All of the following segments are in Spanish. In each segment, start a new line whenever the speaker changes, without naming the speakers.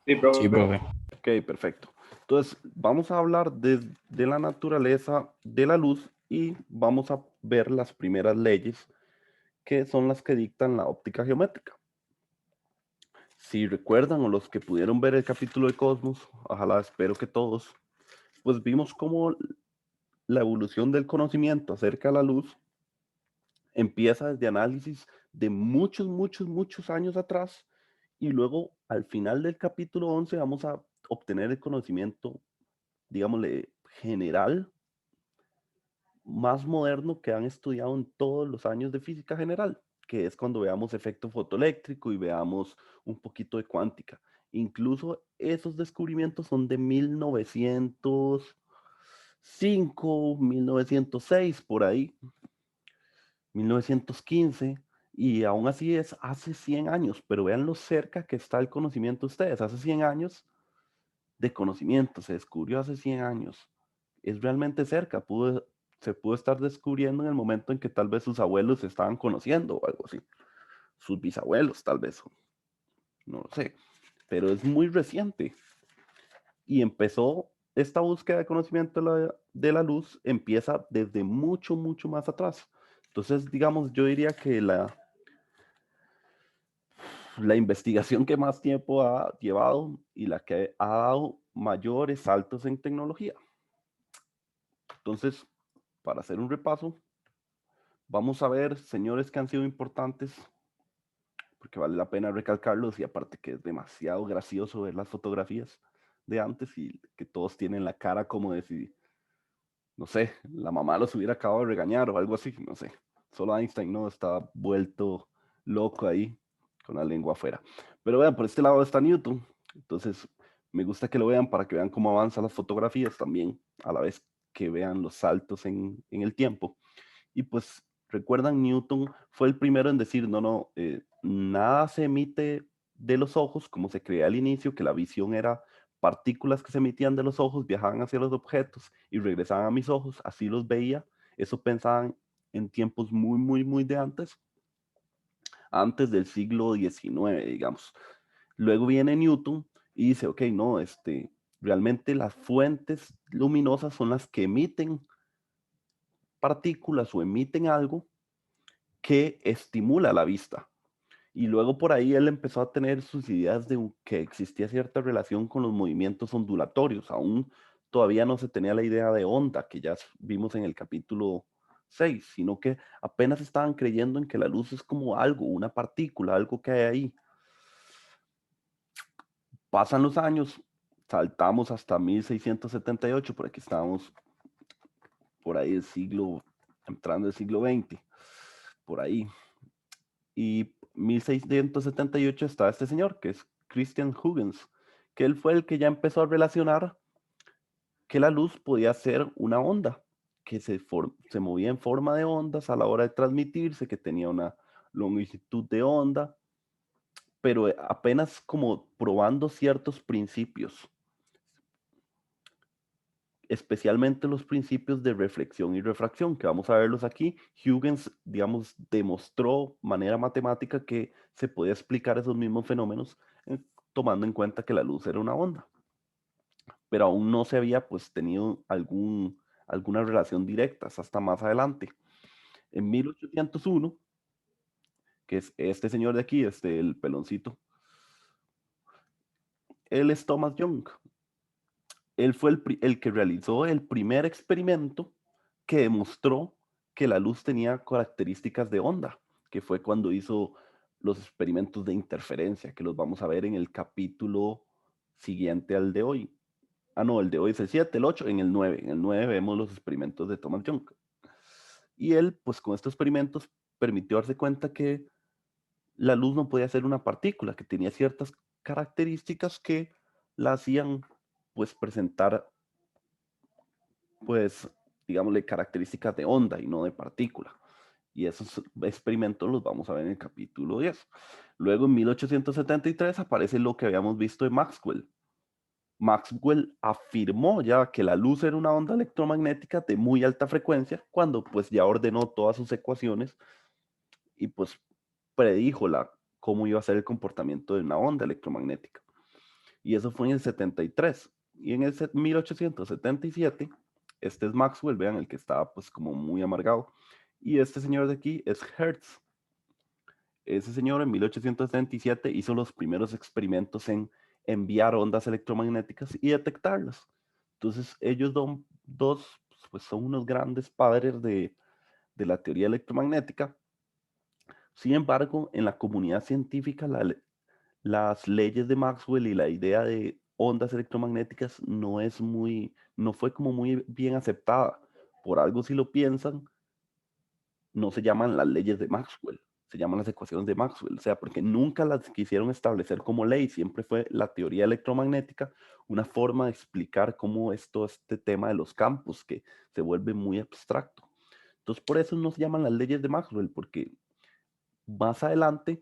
Sí,
Sí,
profe.
profe.
Ok, perfecto. Entonces, vamos a hablar de la naturaleza de la luz y vamos a ver las primeras leyes que son las que dictan la óptica geométrica. Si recuerdan o los que pudieron ver el capítulo de Cosmos, ojalá espero que todos, pues vimos cómo la evolución del conocimiento acerca de la luz empieza desde análisis de muchos años atrás y luego al final del capítulo 11 vamos a obtener el conocimiento, digámosle, general, más moderno que han estudiado en todos los años de física general, que es cuando veamos efecto fotoeléctrico y veamos un poquito de cuántica. Incluso esos descubrimientos son de 1905, 1906, por ahí, 1915, y aún así es hace 100 años, pero vean lo cerca que está el conocimiento de ustedes. Hace 100 años de conocimiento, se descubrió hace 100 años. Es realmente cerca, se pudo estar descubriendo en el momento en que tal vez sus abuelos se estaban conociendo o algo así. Sus bisabuelos tal vez, no lo sé, pero es muy reciente. Y empezó esta búsqueda de conocimiento de la luz, empieza desde mucho más atrás. Entonces, digamos, yo diría que la investigación que más tiempo ha llevado y la que ha dado mayores saltos en tecnología. Entonces, para hacer un repaso, vamos a ver señores que han sido importantes, porque vale la pena recalcarlos y aparte que es demasiado gracioso ver las fotografías de antes y que todos tienen la cara como de si, no sé, la mamá los hubiera acabado de regañar o algo así, no sé. Solo Einstein no está vuelto loco ahí con la lengua afuera. Pero vean, por este lado está Newton. Entonces, me gusta que lo vean para que vean cómo avanzan las fotografías también, a la vez que vean los saltos en el tiempo. Y pues, recuerdan, Newton fue el primero en decir, no, nada se emite de los ojos, como se creía al inicio, que la visión era partículas que se emitían de los ojos, viajaban hacia los objetos y regresaban a mis ojos, así los veía. Eso pensaban en tiempos muy de antes del siglo XIX, digamos. Luego viene Newton y dice, ok, no, realmente las fuentes luminosas son las que emiten partículas o emiten algo que estimula la vista. Y luego por ahí él empezó a tener sus ideas de que existía cierta relación con los movimientos ondulatorios. Aún todavía no se tenía la idea de onda, que ya vimos en el capítulo 6, sino que apenas estaban creyendo en que la luz es como algo, una partícula, algo que hay ahí. Pasan los años, saltamos hasta 1678, por aquí estábamos, por ahí el siglo, entrando el siglo XX, por ahí. Y 1678 está este señor, que es Christian Huygens, que él fue el que ya empezó a relacionar que la luz podía ser una onda, que se movía en forma de ondas a la hora de transmitirse, que tenía una longitud de onda, pero apenas como probando ciertos principios, especialmente los principios de reflexión y refracción, que vamos a verlos aquí. Huygens, digamos, demostró de manera matemática que se podía explicar esos mismos fenómenos tomando en cuenta que la luz era una onda, pero aún no se había pues tenido alguna relación directa hasta más adelante. En 1801, que es este señor de aquí, el peloncito, él es Thomas Young. Él fue el que realizó el primer experimento que demostró que la luz tenía características de onda, que fue cuando hizo los experimentos de interferencia, que los vamos a ver en el capítulo siguiente al de hoy. Ah, no, el de hoy es el 7, el 8, en el 9. En el 9 vemos los experimentos de Thomas Young. Y él, pues con estos experimentos, permitió darse cuenta que la luz no podía ser una partícula, que tenía ciertas características que la hacían, pues, presentar, pues, digámosle, características de onda y no de partícula. Y esos experimentos los vamos a ver en el capítulo 10. Luego, en 1873, aparece lo que habíamos visto de Maxwell. Maxwell afirmó ya que la luz era una onda electromagnética de muy alta frecuencia cuando pues ya ordenó todas sus ecuaciones y pues predijo cómo iba a ser el comportamiento de una onda electromagnética. Y eso fue en el 73. Y en el 1877, este es Maxwell, vean, el que estaba pues como muy amargado. Y este señor de aquí es Hertz. Ese señor en 1877 hizo los primeros experimentos en enviar ondas electromagnéticas y detectarlas. Entonces ellos dos, pues son unos grandes padres de la teoría electromagnética. Sin embargo, en la comunidad científica, las leyes de Maxwell y la idea de ondas electromagnéticas no fue como muy bien aceptada. Por algo, si lo piensan, no se llaman las leyes de Maxwell, se llaman las ecuaciones de Maxwell, o sea, porque nunca las quisieron establecer como ley, siempre fue la teoría electromagnética una forma de explicar cómo es todo este tema de los campos, que se vuelve muy abstracto. Entonces, por eso no se llaman las leyes de Maxwell, porque más adelante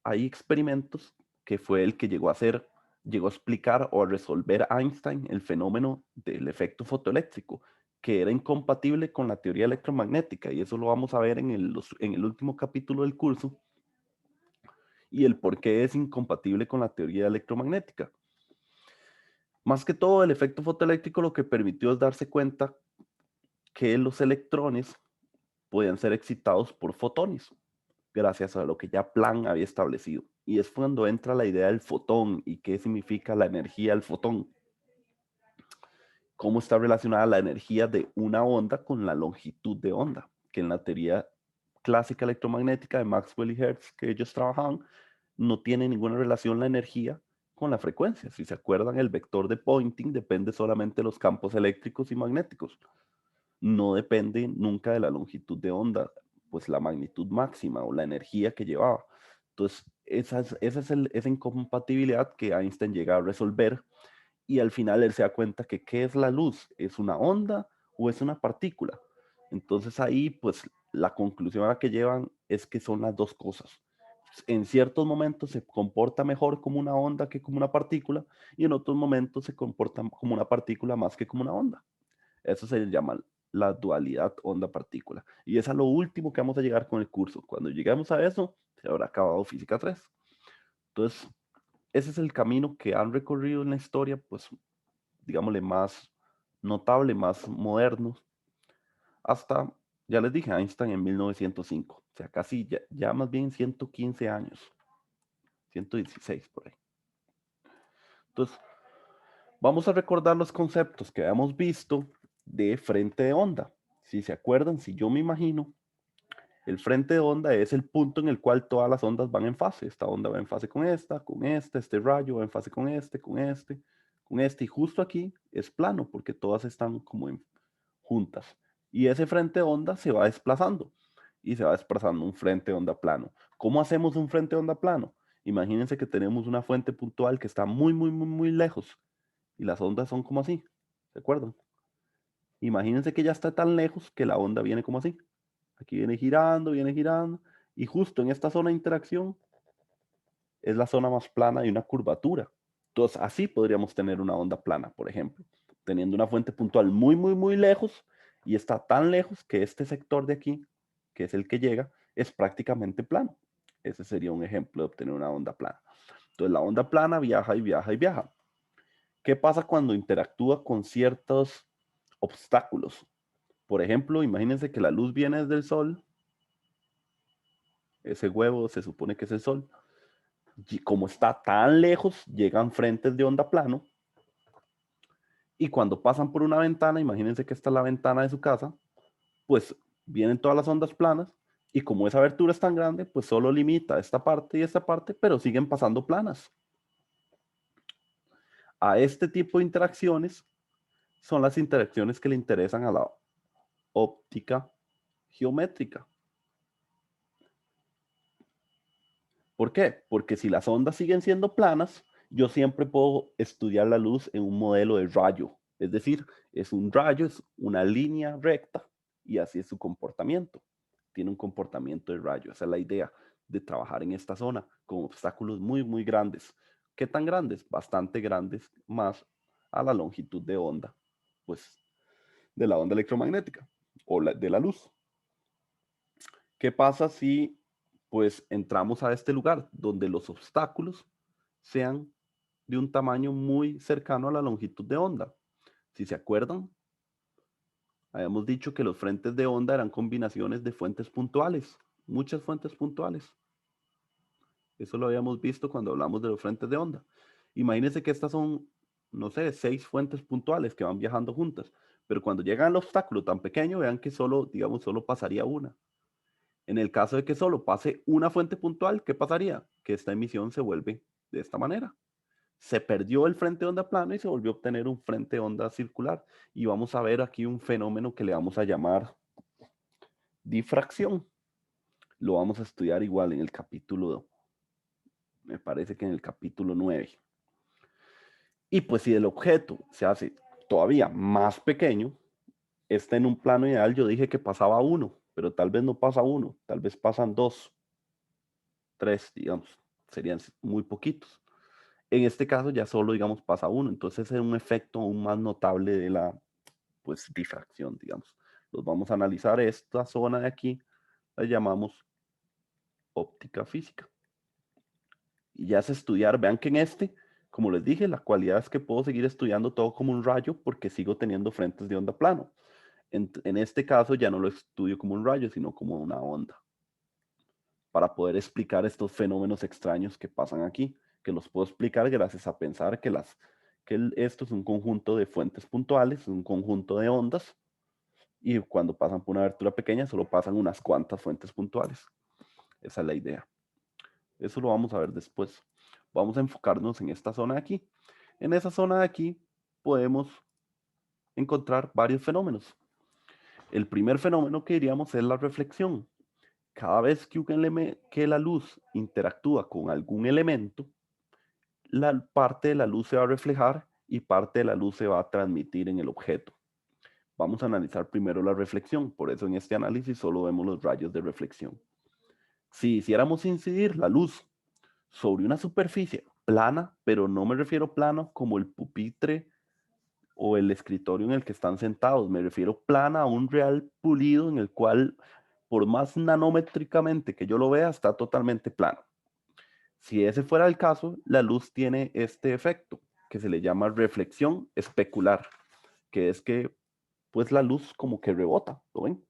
hay experimentos que fue el que llegó a explicar o a resolver Einstein el fenómeno del efecto fotoeléctrico, que era incompatible con la teoría electromagnética, y eso lo vamos a ver en el último capítulo del curso, y el por qué es incompatible con la teoría electromagnética. Más que todo, el efecto fotoeléctrico lo que permitió es darse cuenta que los electrones podían ser excitados por fotones, gracias a lo que ya Planck había establecido. Y es cuando entra la idea del fotón y qué significa la energía del fotón. Cómo está relacionada la energía de una onda con la longitud de onda, que en la teoría clásica electromagnética de Maxwell y Hertz que ellos trabajaban, no tiene ninguna relación la energía con la frecuencia. Si se acuerdan, el vector de Poynting depende solamente de los campos eléctricos y magnéticos. No depende nunca de la longitud de onda, pues la magnitud máxima o la energía que llevaba. Entonces, esa incompatibilidad que Einstein llega a resolver, y al final él se da cuenta que ¿qué es la luz? ¿Es una onda o es una partícula? Entonces ahí pues la conclusión a la que llevan es que son las dos cosas. En ciertos momentos se comporta mejor como una onda que como una partícula, y en otros momentos se comporta como una partícula más que como una onda. Eso se llama la dualidad onda-partícula. Y es a lo último que vamos a llegar con el curso. Cuando lleguemos a eso, se habrá acabado física 3. Entonces, ese es el camino que han recorrido en la historia, pues, digámosle, más notable, más moderno, hasta, ya les dije, Einstein en 1905. O sea, casi ya más bien 115 años, 116 por ahí. Entonces, vamos a recordar los conceptos que habíamos visto de frente de onda. Si se acuerdan, si yo me imagino, el frente de onda es el punto en el cual todas las ondas van en fase. Esta onda va en fase con esta, este rayo va en fase con este, con este, y justo aquí es plano porque todas están como juntas. Y ese frente de onda se va desplazando y se va desplazando un frente de onda plano. ¿Cómo hacemos un frente de onda plano? Imagínense que tenemos una fuente puntual que está muy, muy, muy, muy lejos y las ondas son como así. ¿Se acuerdan? Imagínense que ya está tan lejos que la onda viene como así. Aquí viene girando, y justo en esta zona de interacción es la zona más plana de una curvatura. Entonces, así podríamos tener una onda plana, por ejemplo, teniendo una fuente puntual muy, muy, muy lejos, y está tan lejos que este sector de aquí, que es el que llega, es prácticamente plano. Ese sería un ejemplo de obtener una onda plana. Entonces, la onda plana viaja y viaja y viaja. ¿Qué pasa cuando interactúa con ciertos obstáculos? Por ejemplo, imagínense que la luz viene desde el sol. Ese huevo se supone que es el sol. Y como está tan lejos, llegan frentes de onda plano, y cuando pasan por una ventana, imagínense que esta es la ventana de su casa, pues vienen todas las ondas planas, y como esa abertura es tan grande, pues solo limita esta parte y esta parte, pero siguen pasando planas. A este tipo de interacciones son las interacciones que le interesan a la óptica geométrica. ¿Por qué? Porque si las ondas siguen siendo planas, yo siempre puedo estudiar la luz en un modelo de rayo. Es decir, es un rayo, es una línea recta, y así es su comportamiento. Tiene un comportamiento de rayo. Esa es la idea de trabajar en esta zona con obstáculos muy, muy grandes. ¿Qué tan grandes? Bastante grandes, más a la longitud de onda, pues, de la onda electromagnética o de la luz. ¿Qué pasa si pues entramos a este lugar donde los obstáculos sean de un tamaño muy cercano a la longitud de onda. Si se acuerdan, habíamos dicho que los frentes de onda eran combinaciones de fuentes puntuales, muchas fuentes puntuales. Eso lo habíamos visto cuando hablamos de los frentes de onda. Imagínense que estas son, no sé, 6 fuentes puntuales que van viajando juntas, pero cuando llegan al obstáculo tan pequeño, vean que solo, digamos, solo pasaría una. En el caso de que solo pase una fuente puntual, ¿qué pasaría? Que esta emisión se vuelve de esta manera. Se perdió el frente de onda plano y se volvió a obtener un frente de onda circular. Y vamos a ver aquí un fenómeno que le vamos a llamar difracción. Lo vamos a estudiar igual en el capítulo, me parece que en el capítulo 9. Y pues si el objeto se hace todavía más pequeño, está en un plano ideal, yo dije que pasaba uno, pero tal vez no pasa uno, tal vez pasan 2, 3, digamos, serían muy poquitos. En este caso ya solo, digamos, pasa uno, entonces es un efecto aún más notable de la, pues, difracción, digamos. Los vamos a analizar, esta zona de aquí la llamamos óptica física. Y ya es estudiar, vean que en este, como les dije, la cualidad es que puedo seguir estudiando todo como un rayo porque sigo teniendo frentes de onda plano. En este caso ya no lo estudio como un rayo, sino como una onda, para poder explicar estos fenómenos extraños que pasan aquí, que los puedo explicar gracias a pensar que esto es un conjunto de fuentes puntuales, un conjunto de ondas, y cuando pasan por una abertura pequeña solo pasan unas cuantas fuentes puntuales. Esa es la idea. Eso lo vamos a ver después. Vamos a enfocarnos en esta zona de aquí. En esa zona de aquí podemos encontrar varios fenómenos. El primer fenómeno que diríamos es la reflexión. Cada vez que la luz interactúa con algún elemento, la parte de la luz se va a reflejar y parte de la luz se va a transmitir en el objeto. Vamos a analizar primero la reflexión, por eso en este análisis solo vemos los rayos de reflexión. Si hiciéramos incidir la luz sobre una superficie plana, pero no me refiero plano como el pupitre o el escritorio en el que están sentados, me refiero plana a un real pulido en el cual, por más nanométricamente que yo lo vea, está totalmente plano. Si ese fuera el caso, la luz tiene este efecto que se le llama reflexión especular, que es que pues la luz como que rebota, ¿lo ven?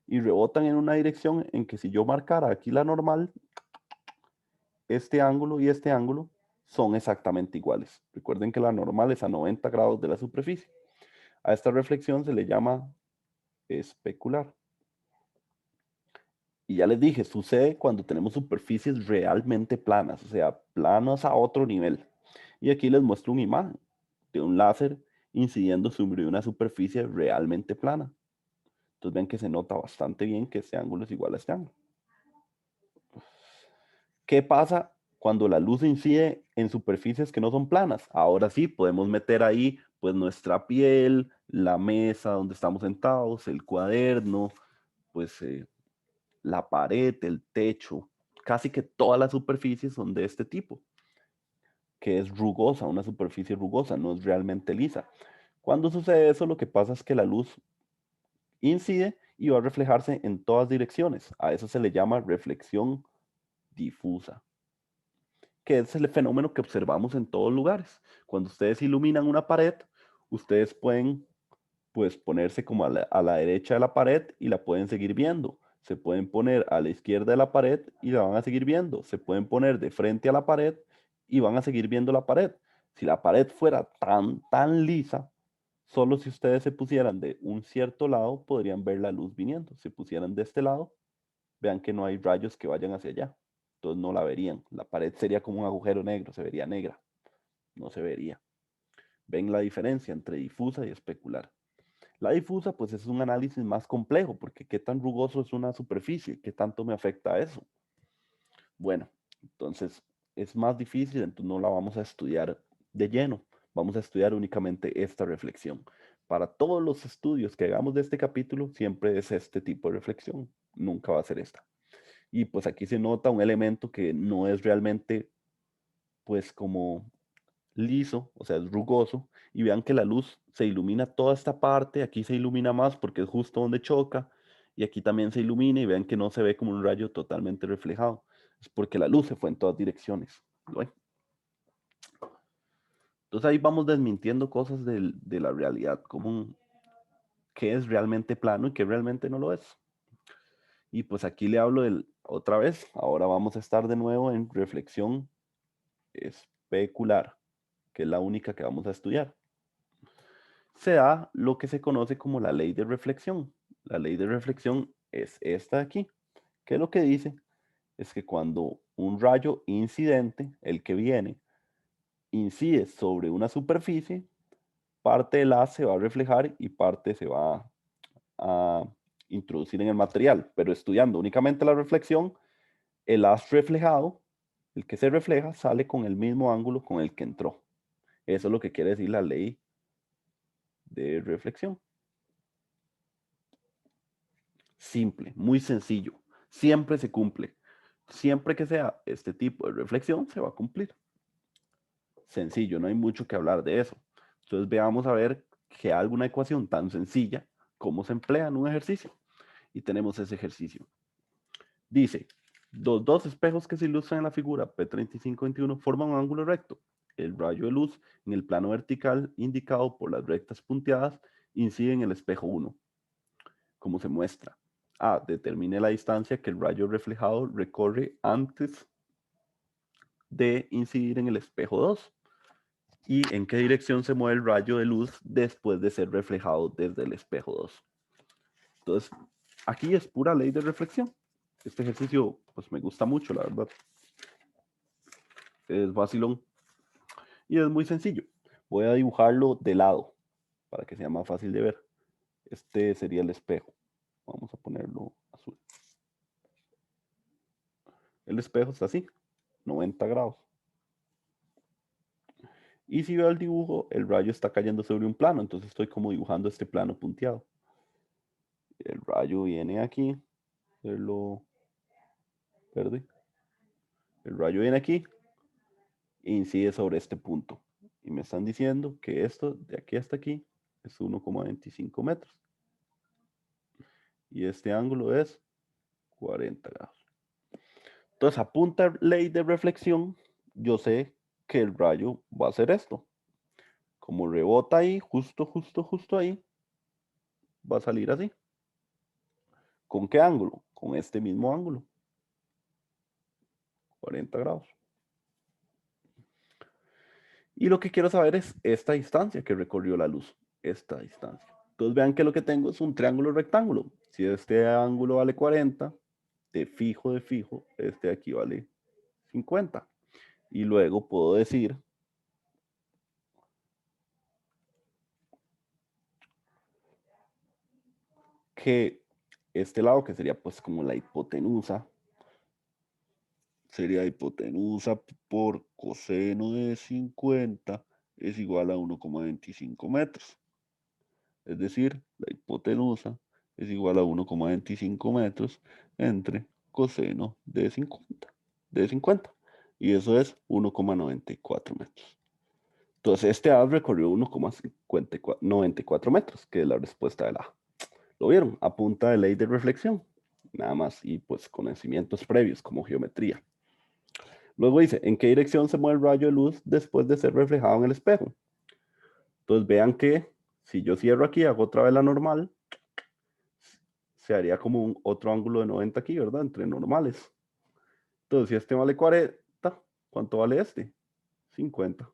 Y rebotan en una dirección en que si yo marcara aquí la normal, este ángulo y este ángulo son exactamente iguales. Recuerden que la normal es a 90 grados de la superficie. A esta reflexión se le llama especular. Y ya les dije, sucede cuando tenemos superficies realmente planas, o sea, planas a otro nivel. Y aquí les muestro una imagen de un láser incidiendo sobre una superficie realmente plana. Entonces ven que se nota bastante bien que este ángulo es igual a este ángulo. ¿Qué pasa cuando la luz incide en superficies que no son planas? Ahora sí, podemos meter ahí pues nuestra piel, la mesa donde estamos sentados, el cuaderno, pues la pared, el techo, casi que todas las superficies son de este tipo, que es rugosa, una superficie rugosa, no es realmente lisa. Cuando sucede eso, lo que pasa es que la luz incide y va a reflejarse en todas direcciones. A eso se le llama reflexión difusa, que es el fenómeno que observamos en todos lugares. Cuando ustedes iluminan una pared, ustedes pueden pues ponerse como a la derecha de la pared y la pueden seguir viendo. Se pueden poner a la izquierda de la pared y la van a seguir viendo. Se pueden poner de frente a la pared y van a seguir viendo la pared. Si la pared fuera tan lisa, solo si ustedes se pusieran de un cierto lado podrían ver la luz viniendo. Si pusieran de este lado, vean que no hay rayos que vayan hacia allá. Entonces no la verían. La pared sería como un agujero negro, se vería negra. No se vería. ¿Ven la diferencia entre difusa y especular? La difusa, pues es un análisis más complejo, porque qué tan rugoso es una superficie, qué tanto me afecta eso. Bueno, entonces es más difícil, entonces no la vamos a estudiar de lleno, vamos a estudiar únicamente esta reflexión. Para todos los estudios que hagamos de este capítulo, siempre es este tipo de reflexión, nunca va a ser esta. Y pues aquí se nota un elemento que no es realmente, pues como liso, o sea, es rugoso, y vean que la luz se ilumina toda esta parte, aquí se ilumina más porque es justo donde choca, y aquí también se ilumina y vean que no se ve como un rayo totalmente reflejado, es porque la luz se fue en todas direcciones. ¿Lo ven? Entonces ahí vamos desmintiendo cosas de la realidad, como qué es realmente plano y qué realmente no lo es. Y pues aquí le hablo otra vez, ahora vamos a estar de nuevo en reflexión especular, que es la única que vamos a estudiar. Se da lo que se conoce como la ley de reflexión. La ley de reflexión es esta de aquí, que lo que dice es que cuando un rayo incidente, el que viene, incide sobre una superficie, parte del haz se va a reflejar y parte se va a introducir en el material, pero estudiando únicamente la reflexión, el haz reflejado, el que se refleja, sale con el mismo ángulo con el que entró. Eso es lo que quiere decir la ley de reflexión. Simple, muy sencillo. Siempre se cumple. Siempre que sea este tipo de reflexión, se va a cumplir. Sencillo, no hay mucho que hablar de eso. Entonces veamos a ver que alguna ecuación tan sencilla, cómo se emplea en un ejercicio. Y tenemos ese ejercicio. Dice, los dos espejos que se ilustran en la figura P3521 forman un ángulo recto. El rayo de luz en el plano vertical indicado por las rectas punteadas incide en el espejo 1, como se muestra. A. Determine la distancia que el rayo reflejado recorre antes de incidir en el espejo 2 y en qué dirección se mueve el rayo de luz después de ser reflejado desde el espejo 2. Entonces, aquí es pura ley de reflexión. Este ejercicio, pues me gusta mucho, la verdad. Es vacilón y es muy sencillo. Voy a dibujarlo de lado para que sea más fácil de ver. Este sería el espejo. Vamos a ponerlo azul. El espejo está así, 90 grados. Y si veo el dibujo, el rayo está cayendo sobre un plano, entonces estoy como dibujando este plano punteado. El rayo viene aquí, verlo verde. El rayo viene aquí e incide sobre este punto. Y me están diciendo que esto de aquí hasta aquí es 1,25 metros. Y este ángulo es 40 grados. Entonces, a punta ley de reflexión, yo sé que el rayo va a hacer esto. Como rebota ahí, justo ahí, va a salir así. ¿Con qué ángulo? Con este mismo ángulo. 40 grados. Y lo que quiero saber es esta distancia que recorrió la luz. Esta distancia. Entonces vean que lo que tengo es un triángulo rectángulo. Si este ángulo vale 40, de fijo, este de aquí vale 50. Y luego puedo decir que este lado, que sería pues como la hipotenusa, sería hipotenusa por coseno de 50 es igual a 1,25 metros. Es decir, la hipotenusa es igual a 1,25 metros entre coseno de 50. Y eso es 1,94 metros. Entonces, este haz recorrió 1,94 metros, que es la respuesta de la A. ¿Lo vieron? A punta de ley de reflexión. Nada más. Y pues conocimientos previos, como geometría. Luego dice, ¿en qué dirección se mueve el rayo de luz después de ser reflejado en el espejo? Entonces vean que si yo cierro aquí, hago otra vez la normal, se haría como un otro ángulo de 90 aquí, ¿verdad? Entre normales. Entonces, si este vale 40, ¿cuánto vale este? 50.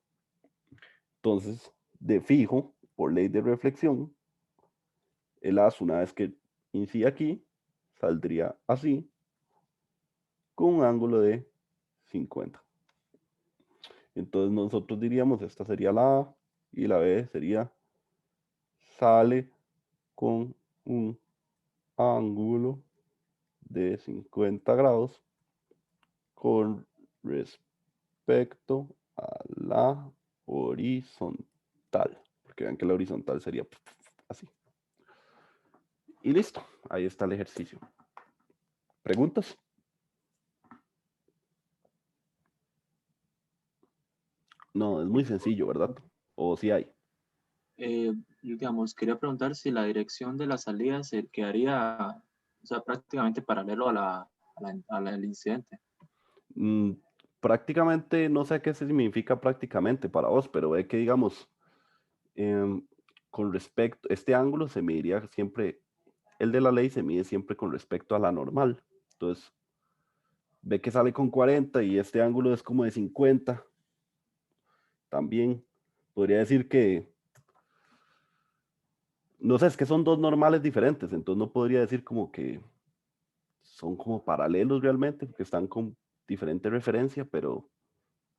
Entonces, de fijo, por ley de reflexión, el haz, una vez que incide aquí, saldría así, con un ángulo de 50. Entonces, nosotros diríamos, esta sería la A, y la B sería, sale con un ángulo de 50 grados con respecto a la horizontal. Porque vean que la horizontal sería así. Y listo, ahí está el ejercicio. ¿Preguntas? No, es muy sencillo, ¿verdad? O si hay.
Digamos, quería preguntar si la dirección de la salida se quedaría, o sea, prácticamente paralelo a al incidente.
Mm, Prácticamente, no sé qué significa prácticamente para vos, pero ve que, digamos, em, con respecto, este ángulo se mediría siempre, el de la ley se mide siempre con respecto a la normal. Entonces, ve que sale con 40 y este ángulo es como de 50. También podría decir que, no sé, es que son dos normales diferentes, entonces no podría decir como que son como paralelos realmente, porque están con diferente referencia, pero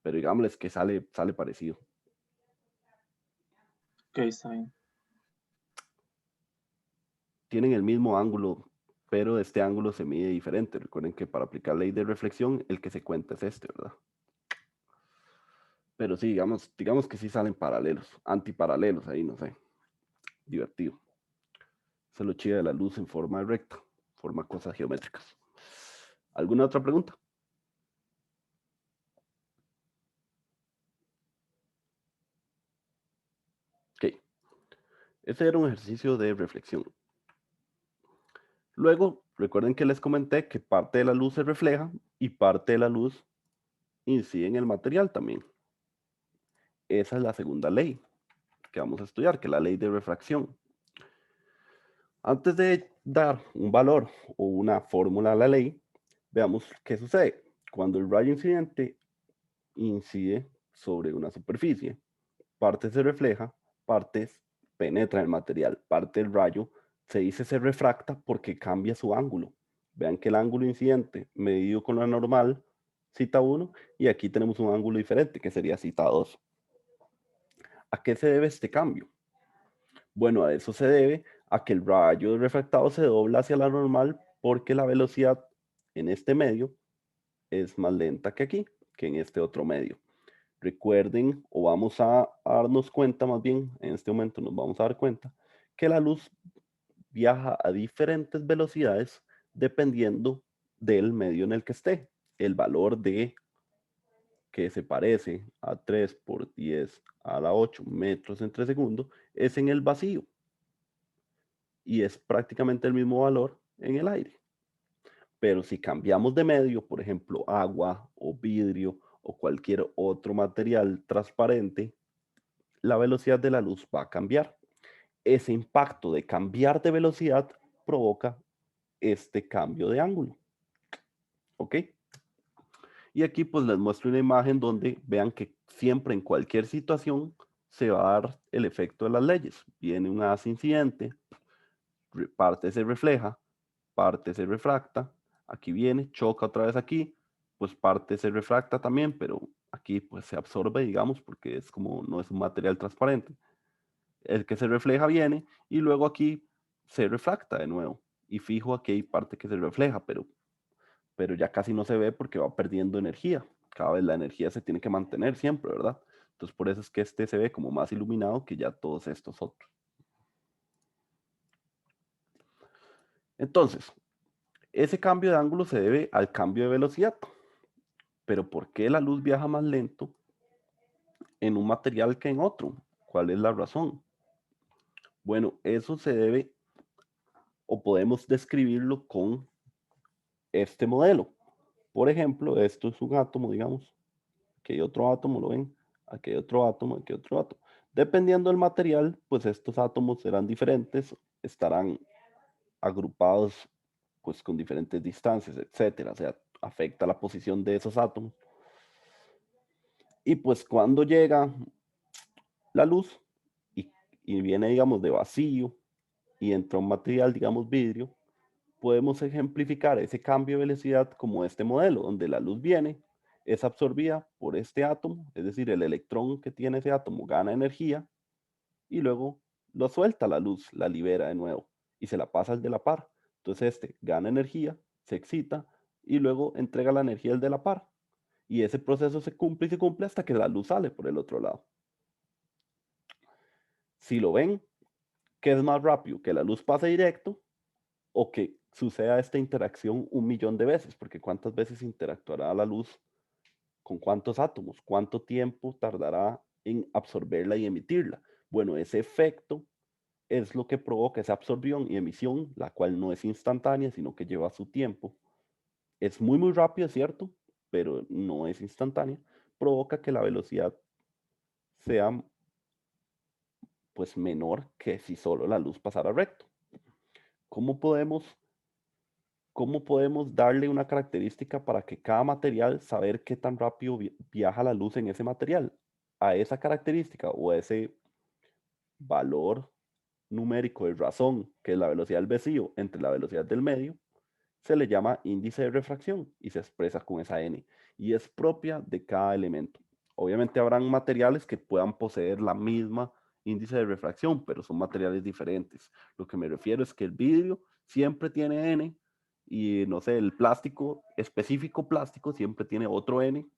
digámosles que sale parecido.
Ok, está bien.
Tienen el mismo ángulo, pero este ángulo se mide diferente. Recuerden que para aplicar ley de reflexión, el que se cuenta es este, ¿verdad? Pero sí, digamos que sí salen paralelos, antiparalelos ahí, no sé, divertido. Eso es lo chido de la luz en forma recta, forma cosas geométricas. ¿Alguna otra pregunta? Ok, este era un ejercicio de reflexión. Luego, recuerden que les comenté que parte de la luz se refleja y parte de la luz incide en el material también. Esa es la segunda ley que vamos a estudiar, que es la ley de refracción. Antes de dar un valor o una fórmula a la ley, veamos qué sucede. Cuando el rayo incidente incide sobre una superficie, parte se refleja, parte penetra en el material, parte del rayo se dice se refracta porque cambia su ángulo. Vean que el ángulo incidente medido con la normal, cita 1, y aquí tenemos un ángulo diferente que sería cita 2. ¿A qué se debe este cambio? Bueno, a eso se debe a que el rayo refractado se dobla hacia la normal porque la velocidad en este medio es más lenta que aquí, que en este otro medio. Recuerden, o vamos a darnos cuenta más bien, en este momento nos vamos a dar cuenta, que la luz viaja a diferentes velocidades dependiendo del medio en el que esté. El valor de que se parece a 3 por 10 a la 8 metros entre segundo es en el vacío y es prácticamente el mismo valor en el aire. Pero si cambiamos de medio, por ejemplo, agua o vidrio o cualquier otro material transparente, la velocidad de la luz va a cambiar. Ese impacto de cambiar de velocidad provoca este cambio de ángulo. ¿Ok? Y aquí pues les muestro una imagen donde vean que siempre en cualquier situación se va a dar el efecto de las leyes. Viene un haz incidente, parte se refleja, parte se refracta, aquí viene, choca otra vez aquí, pues parte se refracta también, pero aquí pues se absorbe, digamos, porque es como no es un material transparente. El que se refleja viene y luego aquí se refracta de nuevo. Y fijo, aquí hay parte que se refleja, pero ya casi no se ve porque va perdiendo energía. Cada vez la energía se tiene que mantener siempre, ¿verdad? Entonces por eso es que este se ve como más iluminado que ya todos estos otros. Entonces, ese cambio de ángulo se debe al cambio de velocidad. Pero ¿por qué la luz viaja más lento en un material que en otro? ¿Cuál es la razón? Bueno, eso se debe o podemos describirlo con este modelo. Por ejemplo, esto es un átomo, digamos. Aquí hay otro átomo, ¿lo ven? Aquí hay otro átomo, aquí hay otro átomo. Dependiendo del material, pues estos átomos serán diferentes, estarán agrupados pues con diferentes distancias, etcétera. O sea, afecta la posición de esos átomos. Y pues cuando llega la luz y, y viene, digamos, de vacío y entra un material, digamos, vidrio, podemos ejemplificar ese cambio de velocidad como este modelo, donde la luz viene, es absorbida por este átomo, es decir, el electrón que tiene ese átomo gana energía y luego lo suelta la luz, la libera de nuevo y se la pasa al de la par. Entonces este gana energía, se excita y luego entrega la energía al de la par. Y ese proceso se cumple y se cumple hasta que la luz sale por el otro lado. Si lo ven, ¿qué es más rápido? ¿Que la luz pase directo o que suceda esta interacción 1.000.000 de veces? Porque ¿cuántas veces interactuará la luz con cuántos átomos? ¿Cuánto tiempo tardará en absorberla y emitirla? Bueno, ese efecto es lo que provoca esa absorción y emisión, la cual no es instantánea, sino que lleva su tiempo. Es muy, muy rápido, ¿cierto? pero no es instantánea, provoca que la velocidad sea pues menor que si solo la luz pasara recto. ¿Cómo podemos, cómo podemos darle una característica para que cada material saber qué tan rápido viaja la luz en ese material? A esa característica o a ese valor numérico de razón, que es la velocidad del vacío entre la velocidad del medio, se le llama índice de refracción y se expresa con esa n y es propia de cada elemento. Obviamente habrán materiales que puedan poseer la misma índice de refracción, pero son materiales diferentes. Lo que me refiero es que el vidrio siempre tiene n y no sé, el plástico, específico plástico, siempre tiene otro n.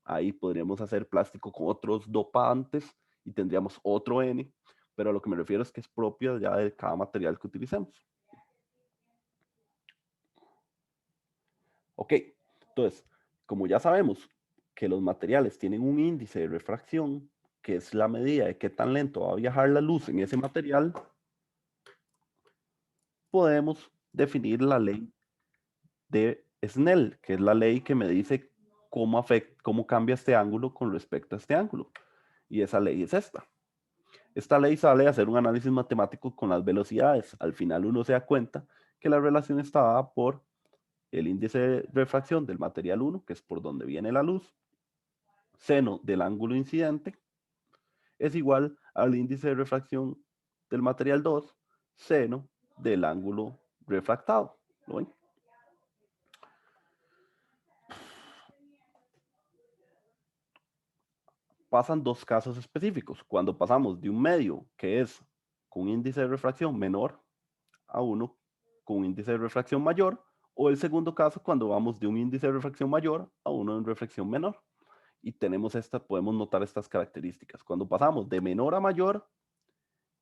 Ahí podríamos hacer plástico con otros dopantes y tendríamos otro n, pero a lo que me refiero es que es propia ya de cada material que utilicemos. Ok, entonces, como ya sabemos que los materiales tienen un índice de refracción, que es la medida de qué tan lento va a viajar la luz en ese material, podemos definir la ley de Snell, que es la ley que me dice cómo cambia este ángulo con respecto a este ángulo. Y esa ley es esta. Esta ley sale a hacer un análisis matemático con las velocidades. Al final uno se da cuenta que la relación está dada por el índice de refracción del material 1, que es por donde viene la luz, seno del ángulo incidente, es igual al índice de refracción del material 2, seno del ángulo refractado. ¿Lo ven? Pasan dos casos específicos. Cuando pasamos de un medio que es con índice de refracción menor a uno con un índice de refracción mayor, o el segundo caso cuando vamos de un índice de refracción mayor a uno de refracción menor. Y podemos notar estas características. Cuando pasamos de menor a mayor,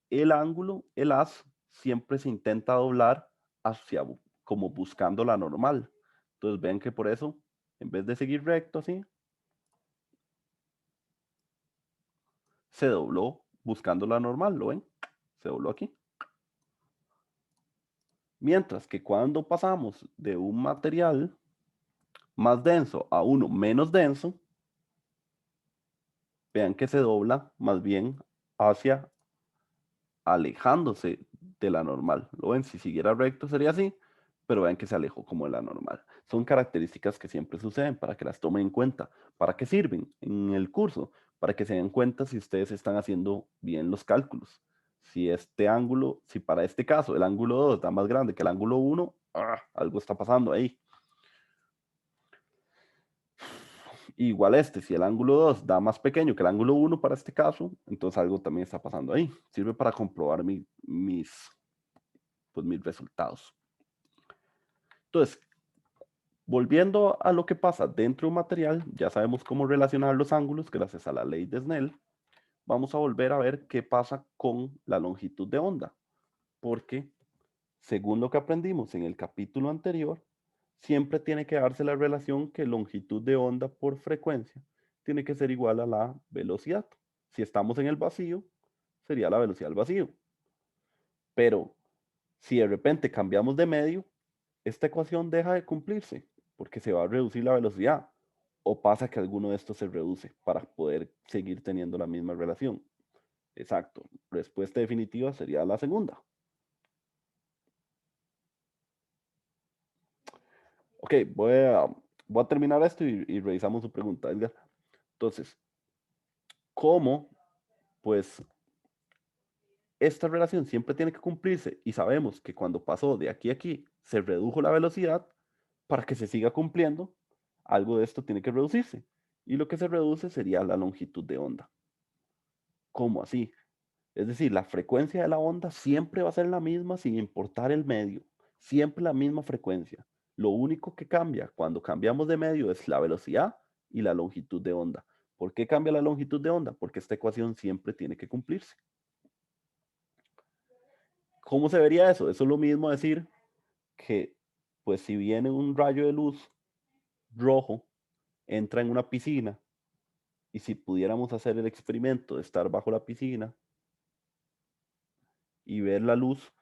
el ángulo, el haz, siempre se intenta doblar hacia como buscando la normal. Entonces ven que por eso, en vez de seguir recto así, se dobló buscando la normal, ¿lo ven? Se dobló aquí. Mientras que cuando pasamos de un material más denso a uno menos denso, vean que se dobla más bien hacia alejándose de la normal. ¿Lo ven? Si siguiera recto sería así, pero vean que se alejó como de la normal. Son características que siempre suceden para que las tomen en cuenta. ¿Para qué sirven en el curso? Para que se den cuenta si ustedes están haciendo bien los cálculos. Si este ángulo, si para este caso el ángulo 2 está más grande que el ángulo 1, algo está pasando ahí. Igual si el ángulo 2 da más pequeño que el ángulo 1 para este caso, entonces algo también está pasando ahí. Sirve para comprobar mis resultados. Entonces, volviendo a lo que pasa dentro de un material, ya sabemos cómo relacionar los ángulos gracias a la ley de Snell. Vamos a volver a ver qué pasa con la longitud de onda, porque según lo que aprendimos en el capítulo anterior, siempre tiene que darse la relación que longitud de onda por frecuencia tiene que ser igual a la velocidad. Si estamos en el vacío, sería la velocidad del vacío. Pero si de repente cambiamos de medio, esta ecuación deja de cumplirse porque se va a reducir la velocidad o pasa que alguno de estos se reduce para poder seguir teniendo la misma relación. Exacto. Respuesta definitiva sería la segunda. Ok, voy a terminar esto y revisamos su pregunta, Edgar. Entonces, ¿cómo? Pues esta relación siempre tiene que cumplirse y sabemos que cuando pasó de aquí a aquí se redujo la velocidad, para que se siga cumpliendo, algo de esto tiene que reducirse. Y lo que se reduce sería la longitud de onda. ¿Cómo así? Es decir, la frecuencia de la onda siempre va a ser la misma sin importar el medio. Siempre la misma frecuencia. Lo único que cambia cuando cambiamos de medio es la velocidad y la longitud de onda. ¿Por qué cambia la longitud de onda? Porque esta ecuación siempre tiene que cumplirse. ¿Cómo se vería eso? Eso es lo mismo decir que, pues si viene un rayo de luz rojo, entra en una piscina y si pudiéramos hacer el experimento de estar bajo la piscina y ver la luz,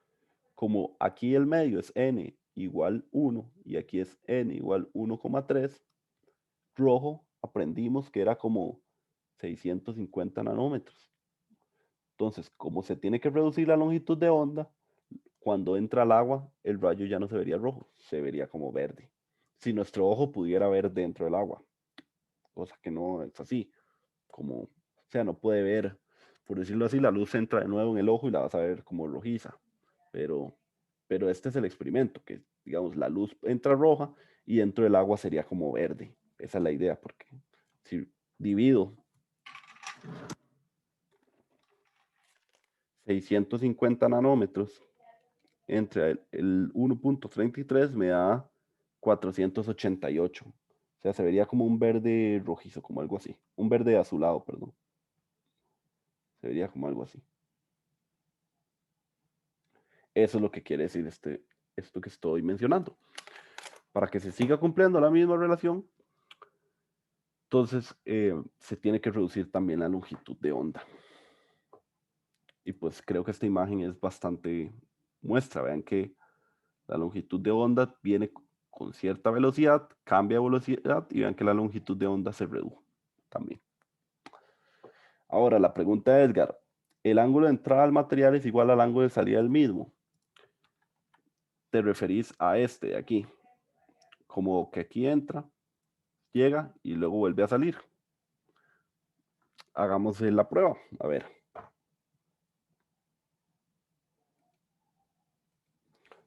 como aquí el medio es n igual 1 y aquí es n igual 1,3, rojo aprendimos que era como 650 nanómetros. Entonces, como se tiene que reducir la longitud de onda, cuando entra al agua, el rayo ya no se vería rojo, se vería como verde. Si nuestro ojo pudiera ver dentro del agua, cosa que no es así, como, o sea, no puede ver, por decirlo así, la luz entra de nuevo en el ojo y la vas a ver como rojiza, pero, pero este es el experimento, que digamos, la luz entra roja y dentro del agua sería como verde. Esa es la idea, porque si divido 650 nanómetros entre el 1.33 me da 488. O sea, se vería como un verde rojizo, como algo así. Un verde azulado, perdón. Se vería como algo así. Eso es lo que quiere decir esto que estoy mencionando. Para que se siga cumpliendo la misma relación, entonces se tiene que reducir también la longitud de onda. Y pues creo que esta imagen es bastante muestra. Vean que la longitud de onda viene con cierta velocidad, cambia de velocidad y vean que la longitud de onda se redujo también. Ahora, la pregunta de Edgar, ¿el ángulo de entrada al material es igual al ángulo de salida del mismo? Te referís a este de aquí, como que aquí entra, llega y luego vuelve a salir. Hagamos la prueba, a ver.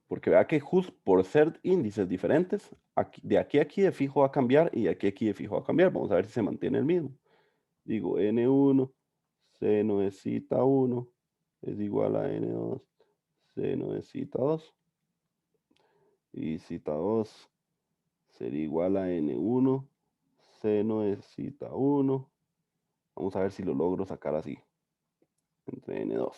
Porque vea que justo por ser índices diferentes, de aquí a aquí de fijo va a cambiar y de aquí a aquí de fijo va a cambiar. Vamos a ver si se mantiene el mismo. Digo N1, seno de cita 1 es igual a N2, seno de cita 2. Y cita 2 sería igual a N1, seno de cita 1. Vamos a ver si lo logro sacar así, entre N2.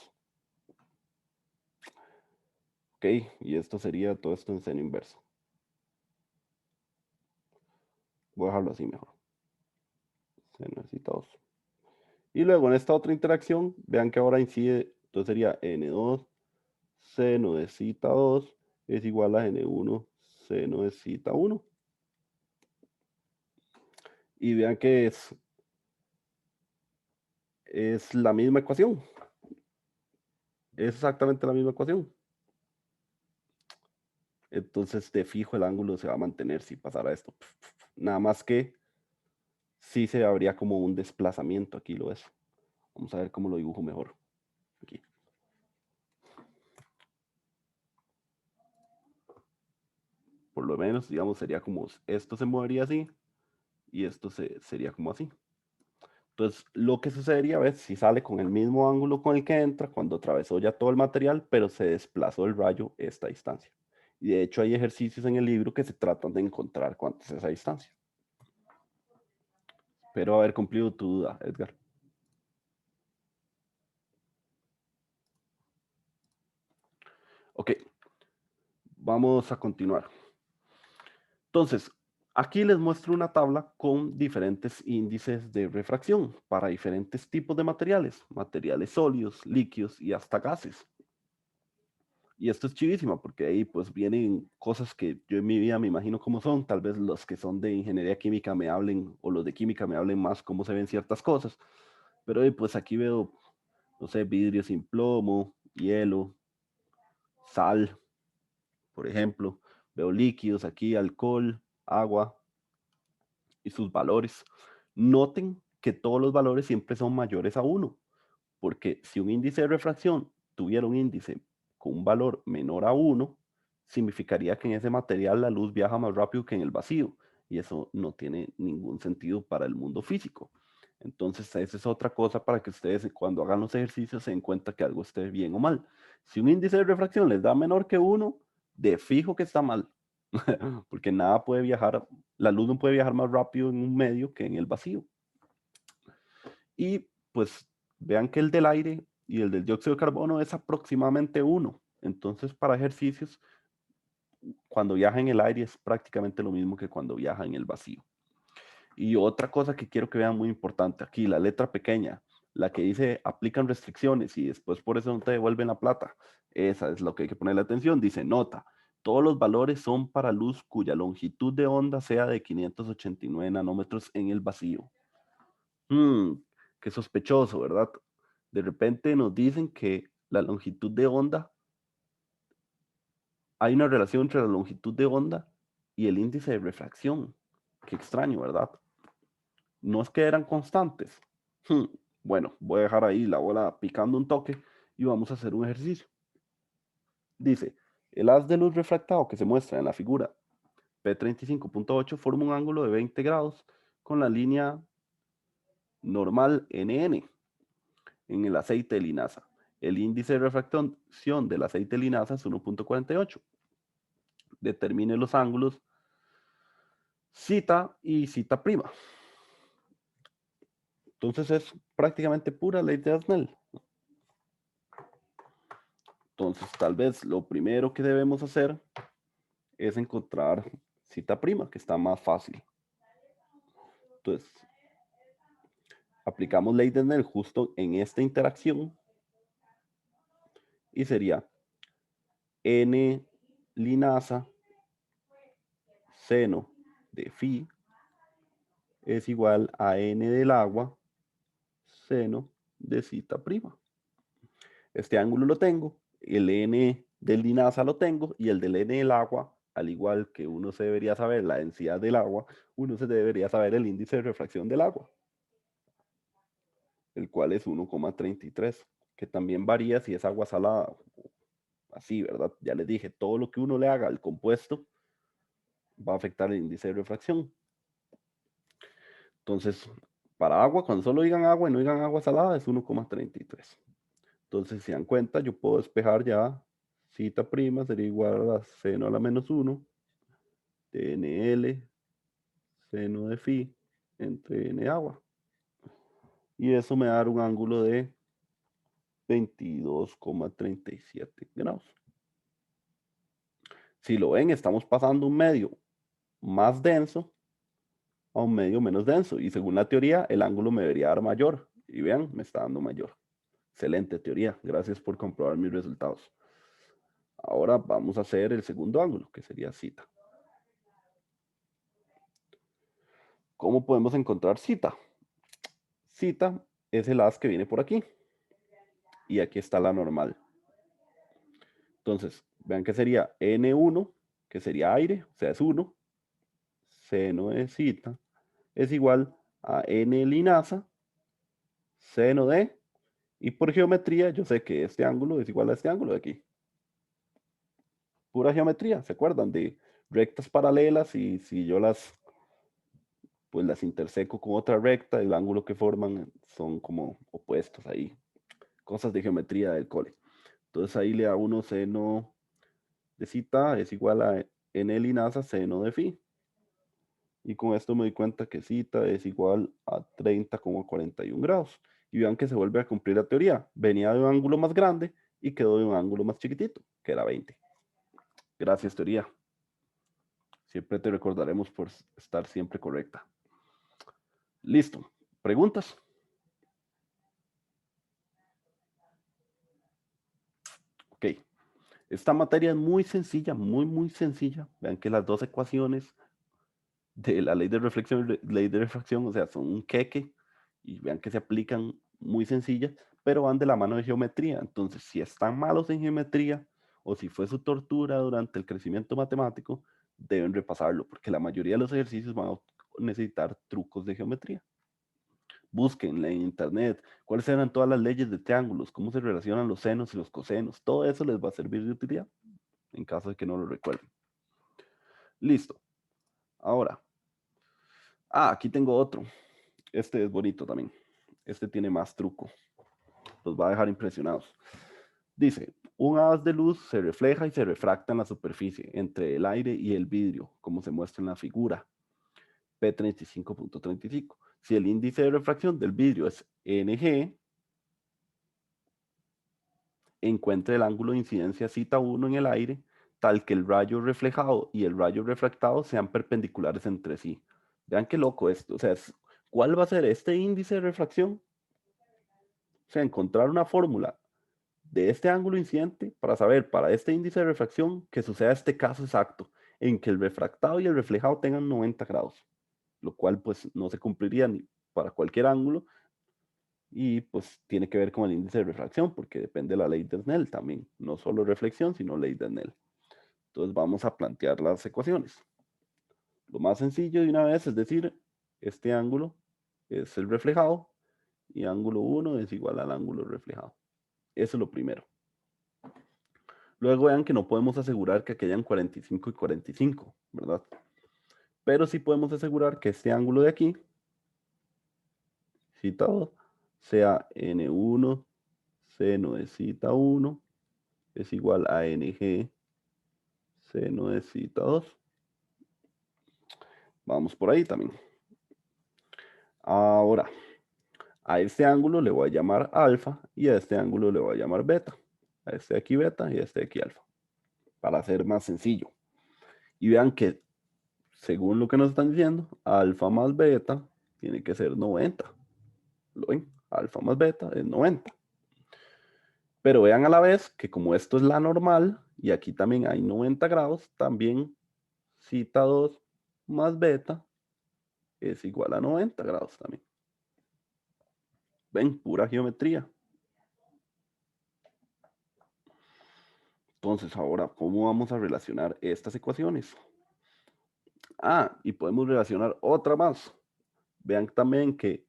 Ok, y esto sería todo esto en seno inverso. Voy a dejarlo así mejor. Seno de cita 2. Y luego en esta otra interacción, vean que ahora incide, entonces sería N2 seno de cita 2 es igual a N1 seno de cita 1. Y vean que es la misma ecuación. Es exactamente la misma ecuación. Entonces, de fijo, el ángulo se va a mantener si pasara esto. Nada más que sí se habría como un desplazamiento. Aquí lo es. Vamos a ver cómo lo dibujo mejor. Aquí. Por lo menos, digamos, sería como esto se movería así y esto sería como así. Entonces, lo que sucedería, ves, si sale con el mismo ángulo con el que entra, cuando atravesó ya todo el material, pero se desplazó el rayo esta distancia. Y de hecho hay ejercicios en el libro que se tratan de encontrar cuánto es esa distancia. Espero haber cumplido tu duda, Edgar. Ok, vamos a continuar. Entonces, aquí les muestro una tabla con diferentes índices de refracción para diferentes tipos de materiales sólidos, líquidos y hasta gases. Y esto es chivísima porque ahí pues vienen cosas que yo en mi vida me imagino cómo son. Tal vez los que son de ingeniería química me hablen o los de química me hablen más cómo se ven ciertas cosas. Pero pues aquí veo, no sé, vidrio sin plomo, hielo, sal, por ejemplo. Veo líquidos aquí, alcohol, agua y sus valores. Noten que todos los valores siempre son mayores a 1, porque si un índice de refracción tuviera un índice con un valor menor a 1, significaría que en ese material la luz viaja más rápido que en el vacío, y eso no tiene ningún sentido para el mundo físico. Entonces, esa es otra cosa para que ustedes cuando hagan los ejercicios se den cuenta que algo esté bien o mal. Si un índice de refracción les da menor que 1, de fijo que está mal, porque nada puede viajar, la luz no puede viajar más rápido en un medio que en el vacío. Y pues vean que el del aire y el del dióxido de carbono es aproximadamente 1. Entonces, para ejercicios, cuando viaja en el aire es prácticamente lo mismo que cuando viaja en el vacío. Y otra cosa que quiero que vean muy importante aquí, la letra pequeña, la que dice aplican restricciones y después por eso no te devuelven la plata. Esa es lo que hay que ponerle atención, dice nota. Todos los valores son para luz cuya longitud de onda sea de 589 nanómetros en el vacío. Qué sospechoso, ¿verdad? De repente nos dicen que la longitud de onda, hay una relación entre la longitud de onda y el índice de refracción. Qué extraño, ¿verdad? No es que eran constantes. Bueno, voy a dejar ahí la bola picando un toque y vamos a hacer un ejercicio. Dice, el haz de luz refractado que se muestra en la figura P35.8 forma un ángulo de 20 grados con la línea normal NN en el aceite de linaza. El índice de refracción del aceite de linaza es 1.48. Determine los ángulos zeta y zeta prima. Entonces es prácticamente pura ley de Snell. Entonces tal vez lo primero que debemos hacer es encontrar zeta prima, que está más fácil. Entonces aplicamos ley de Snell justo en esta interacción y sería N linaza seno de phi es igual a N del agua seno de zeta prima. Este ángulo lo tengo, el N del linaza lo tengo y el del N del agua, al igual que uno se debería saber la densidad del agua, uno se debería saber el índice de refracción del agua, el cual es 1,33, que también varía si es agua salada. Así, ¿verdad? Ya les dije, todo lo que uno le haga al compuesto va a afectar el índice de refracción. Entonces, para agua, cuando solo digan agua y no digan agua salada, es 1,33. Entonces, si dan cuenta, yo puedo despejar ya zeta prima sería igual a seno a la menos 1 de NL seno de phi entre N agua. Y eso me da un ángulo de 22,37 grados. Si lo ven, estamos pasando un medio más denso a un medio menos denso. Y según la teoría, el ángulo me debería dar mayor. Y vean, me está dando mayor. Excelente teoría. Gracias por comprobar mis resultados. Ahora vamos a hacer el segundo ángulo, que sería zeta. ¿Cómo podemos encontrar zeta? Zeta es el haz que viene por aquí. Y aquí está la normal. Entonces, vean que sería N1, que sería aire, o sea, es 1. Seno de zeta es igual a N linaza, seno de, y por geometría yo sé que este ángulo es igual a este ángulo de aquí. Pura geometría, ¿se acuerdan? De rectas paralelas y si yo pues las interseco con otra recta, el ángulo que forman son como opuestos ahí. Cosas de geometría del cole. Entonces ahí le da uno seno de zeta es igual a N linaza seno de phi. Y con esto me doy cuenta que zeta es igual a 30,41 grados. Y vean que se vuelve a cumplir la teoría. Venía de un ángulo más grande y quedó de un ángulo más chiquitito, que era 20. Gracias, teoría. Siempre te recordaremos por estar siempre correcta. Listo. ¿Preguntas? Ok. Esta materia es muy sencilla, muy sencilla. Vean que las dos ecuaciones de la ley de refracción, o sea, son un queque. Y vean que se aplican muy sencillas, pero van de la mano de geometría. Entonces, si están malos en geometría o si fue su tortura durante el crecimiento matemático, deben repasarlo, porque la mayoría de los ejercicios van a necesitar trucos de geometría. Busquen en internet cuáles eran todas las leyes de triángulos, cómo se relacionan los senos y los cosenos. Todo eso les va a servir de utilidad en caso de que no lo recuerden. Listo. Ahora. Aquí tengo otro. Este es bonito también. Este tiene más truco. Los va a dejar impresionados. Dice, un haz de luz se refleja y se refracta en la superficie entre el aire y el vidrio, como se muestra en la figura P35.35. Si el índice de refracción del vidrio es NG, encuentre el ángulo de incidencia zeta 1 en el aire, tal que el rayo reflejado y el rayo refractado sean perpendiculares entre sí. Vean qué loco esto. O sea, ¿cuál va a ser este índice de refracción? O sea, encontrar una fórmula de este ángulo incidente para saber para este índice de refracción que suceda este caso exacto en que el refractado y el reflejado tengan 90 grados, lo cual pues no se cumpliría ni para cualquier ángulo y pues tiene que ver con el índice de refracción porque depende de la ley de Snell también, no solo reflexión sino ley de Snell. Entonces vamos a plantear las ecuaciones. Lo más sencillo de una vez es decir, este ángulo es el reflejado y ángulo 1 es igual al ángulo reflejado. Eso es lo primero. Luego vean que no podemos asegurar que aquí hayan 45 y 45, ¿verdad? Pero sí podemos asegurar que este ángulo de aquí, citado, sea N1 seno de cita 1 es igual a NG seno de cita 2. Vamos por ahí también. Ahora, a este ángulo le voy a llamar alfa y a este ángulo le voy a llamar beta. A este de aquí beta y a este de aquí alfa. Para hacer más sencillo. Y vean que, según lo que nos están diciendo, alfa más beta tiene que ser 90. ¿Lo ven? Alfa más beta es 90. Pero vean a la vez que como esto es la normal, y aquí también hay 90 grados, también cita 2 más beta es igual a 90 grados también. ¿Ven? Pura geometría. Entonces, ahora, ¿cómo vamos a relacionar estas ecuaciones? Y podemos relacionar otra más. Vean también que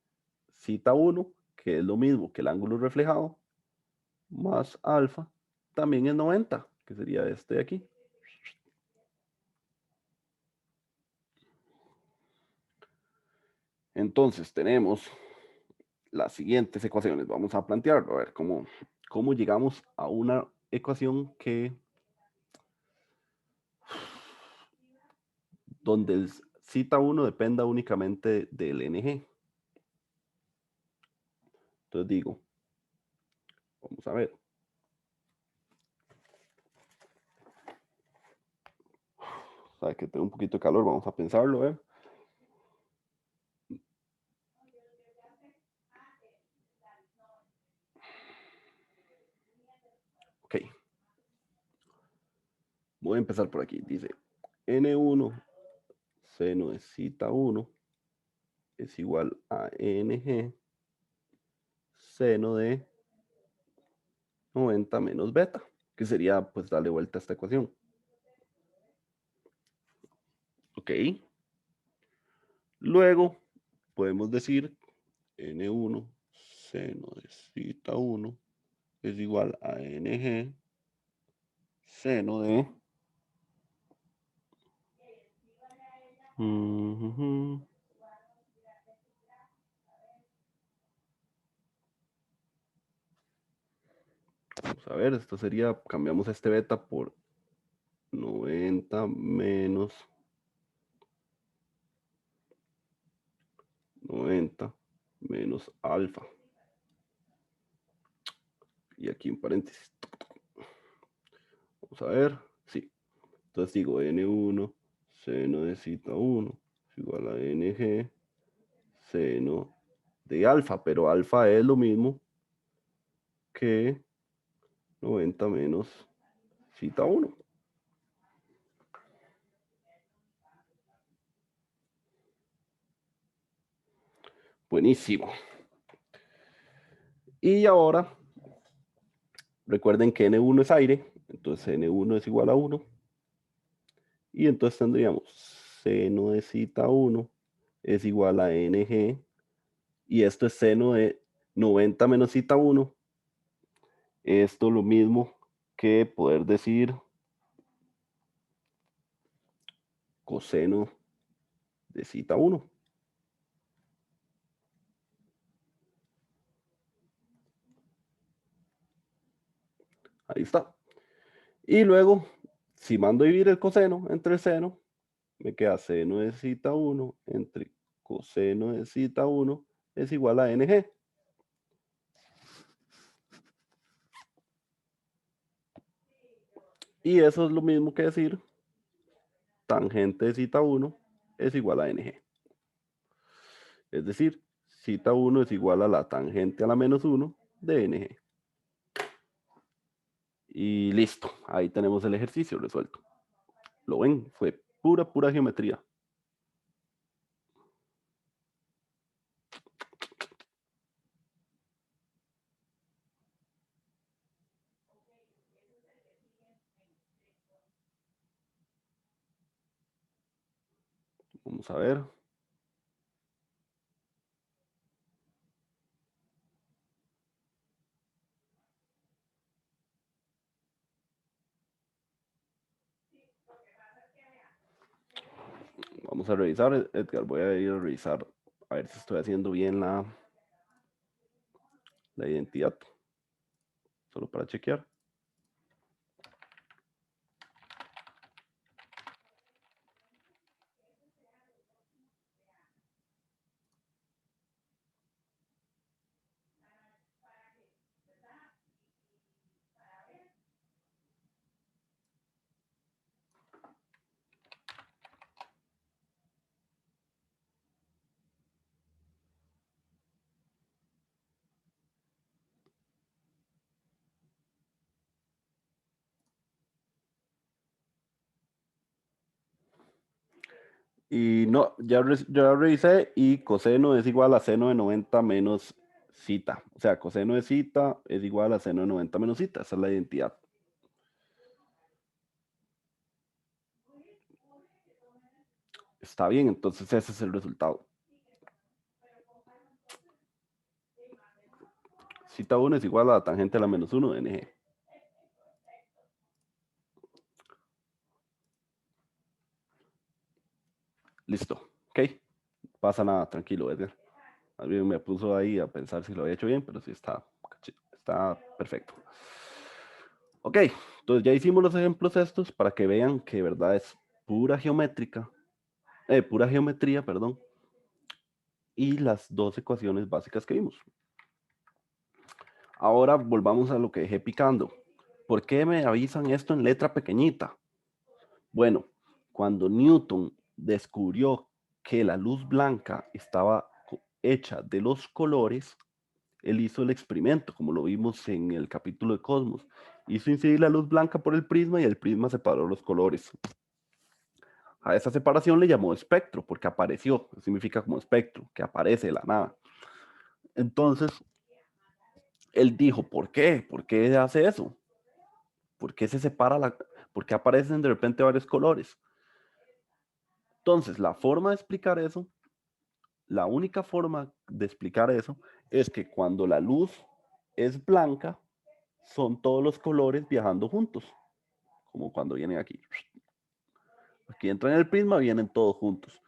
cita 1, que es lo mismo que el ángulo reflejado, más alfa, también es 90, que sería este de aquí. Entonces, tenemos las siguientes ecuaciones. Vamos a plantearlo, a ver cómo llegamos a una ecuación donde el cita 1 dependa únicamente del NG. Entonces digo, vamos a ver. Sabe que tengo un poquito de calor, vamos a pensarlo, ¿eh? Ok. Voy a empezar por aquí. Dice, N1 seno de cita 1 es igual a NG seno de 90 menos beta, que sería pues darle vuelta a esta ecuación. Ok. Luego podemos decir N1 seno de cita 1 es igual a NG seno de vamos a ver, esto sería, cambiamos este beta por 90 menos 90 menos alfa. Y aquí en paréntesis. Vamos a ver, sí. Entonces digo N1 seno de cita 1 es igual a NG seno de alfa, pero alfa es lo mismo que 90 menos cita 1. Buenísimo. Y ahora, recuerden que N1 es aire, entonces N1 es igual a 1. Y entonces tendríamos seno de cita 1 es igual a NG. Y esto es seno de 90 menos cita 1. Esto es lo mismo que poder decir coseno de cita 1. Ahí está. Y luego, si mando a dividir el coseno entre el seno, me queda seno de cita 1 entre coseno de cita 1 es igual a NG. Y eso es lo mismo que decir tangente de cita 1 es igual a NG. Es decir, cita 1 es igual a la tangente a la menos 1 de NG. Y listo, ahí tenemos el ejercicio resuelto. ¿Lo ven? Fue pura geometría. Vamos a ver. Vamos a revisar, Edgar. Voy a ir a revisar a ver si estoy haciendo bien la identidad. Solo para chequear. Y no, ya revisé y coseno es igual a seno de 90 menos cita. O sea, coseno de cita es igual a seno de 90 menos cita. Esa es la identidad. Está bien, entonces ese es el resultado. Cita 1 es igual a la tangente a la menos 1 de NG. Listo, ok. Pasa nada, tranquilo, Edgar. Más bien me puso ahí a pensar si lo había hecho bien, pero sí está perfecto. Ok, entonces ya hicimos los ejemplos estos para que vean que de verdad es pura pura geometría, perdón, y las dos ecuaciones básicas que vimos. Ahora volvamos a lo que dejé picando. ¿Por qué me avisan esto en letra pequeñita? Bueno, cuando Newton descubrió que la luz blanca estaba hecha de los colores, él hizo el experimento, como lo vimos en el capítulo de Cosmos. Hizo incidir la luz blanca por el prisma y el prisma separó los colores. A esa separación le llamó espectro, porque apareció, significa como espectro, que aparece de la nada. Entonces, él dijo, ¿por qué? ¿Por qué hace eso? ¿Por qué se separa por qué aparecen de repente varios colores? Entonces, la forma de explicar eso, la única forma de explicar eso es que cuando la luz es blanca, son todos los colores viajando juntos, como cuando vienen aquí. Aquí entran en el prisma, vienen todos juntos.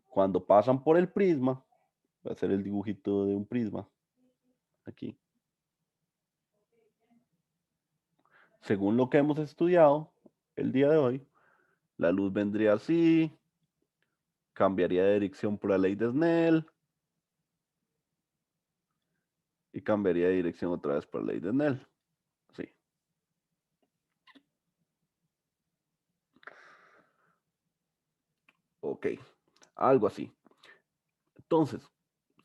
Cuando pasan por el prisma, voy a hacer el dibujito de un prisma aquí. Según lo que hemos estudiado el día de hoy, la luz vendría así, cambiaría de dirección por la ley de Snell y cambiaría de dirección otra vez por la ley de Snell. Sí. Ok, algo así. Entonces,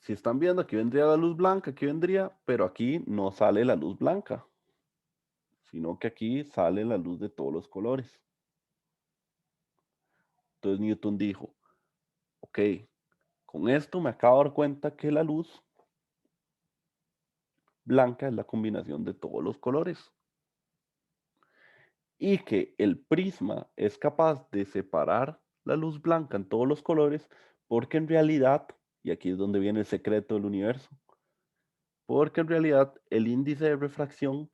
si están viendo, aquí vendría la luz blanca, aquí vendría, pero aquí no sale la luz blanca, sino que aquí sale la luz de todos los colores. Entonces Newton dijo, ok, con esto me acabo de dar cuenta que la luz blanca es la combinación de todos los colores y que el prisma es capaz de separar la luz blanca en todos los colores porque en realidad, y aquí es donde viene el secreto del universo, porque en realidad el índice de refracción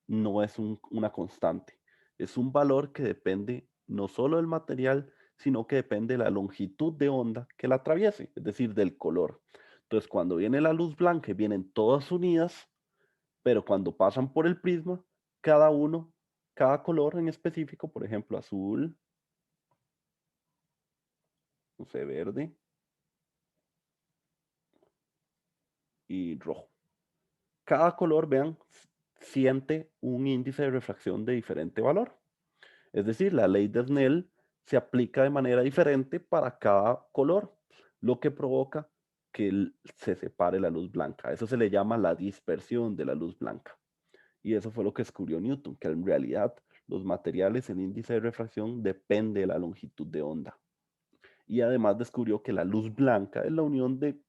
no es una constante, es un valor que depende no solo del material, sino que depende de la longitud de onda que la atraviese, es decir, del color. Entonces, cuando viene la luz blanca, vienen todas unidas, pero cuando pasan por el prisma, cada color en específico, por ejemplo, azul, no sé, verde y rojo. Cada color, vean, siente un índice de refracción de diferente valor. Es decir, la ley de Snell se aplica de manera diferente para cada color, lo que provoca que se separe la luz blanca. Eso se le llama la dispersión de la luz blanca. Y eso fue lo que descubrió Newton, que en realidad los materiales, el índice de refracción depende de la longitud de onda. Y además descubrió que la luz blanca es la unión de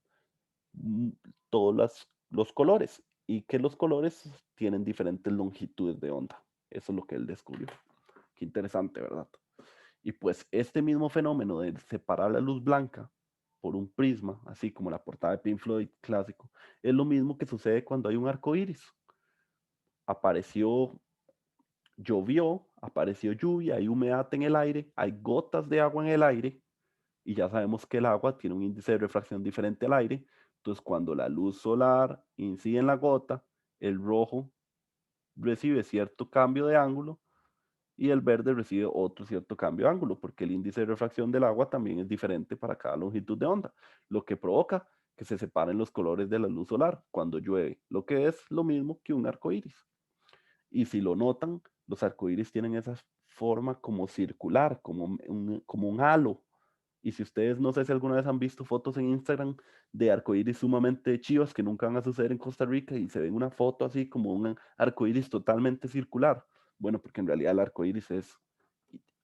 mm, todos los colores y que los colores tienen diferentes longitudes de onda. Eso es lo que él descubrió. Qué interesante, ¿verdad? Y pues este mismo fenómeno de separar la luz blanca por un prisma, así como la portada de Pink Floyd clásico, es lo mismo que sucede cuando hay un arco iris. Apareció, llovió, apareció lluvia, hay humedad en el aire, hay gotas de agua en el aire, y ya sabemos que el agua tiene un índice de refracción diferente al aire. Entonces, cuando la luz solar incide en la gota, el rojo recibe cierto cambio de ángulo y el verde recibe otro cierto cambio de ángulo, porque el índice de refracción del agua también es diferente para cada longitud de onda, lo que provoca que se separen los colores de la luz solar cuando llueve, lo que es lo mismo que un arco iris. Y si lo notan, los arcoíris tienen esa forma como circular, como un halo. Y si ustedes no sé si alguna vez han visto fotos en Instagram de arcoíris sumamente chivas que nunca van a suceder en Costa Rica y se ven una foto así como un arcoíris totalmente circular. Bueno, porque en realidad el arcoíris es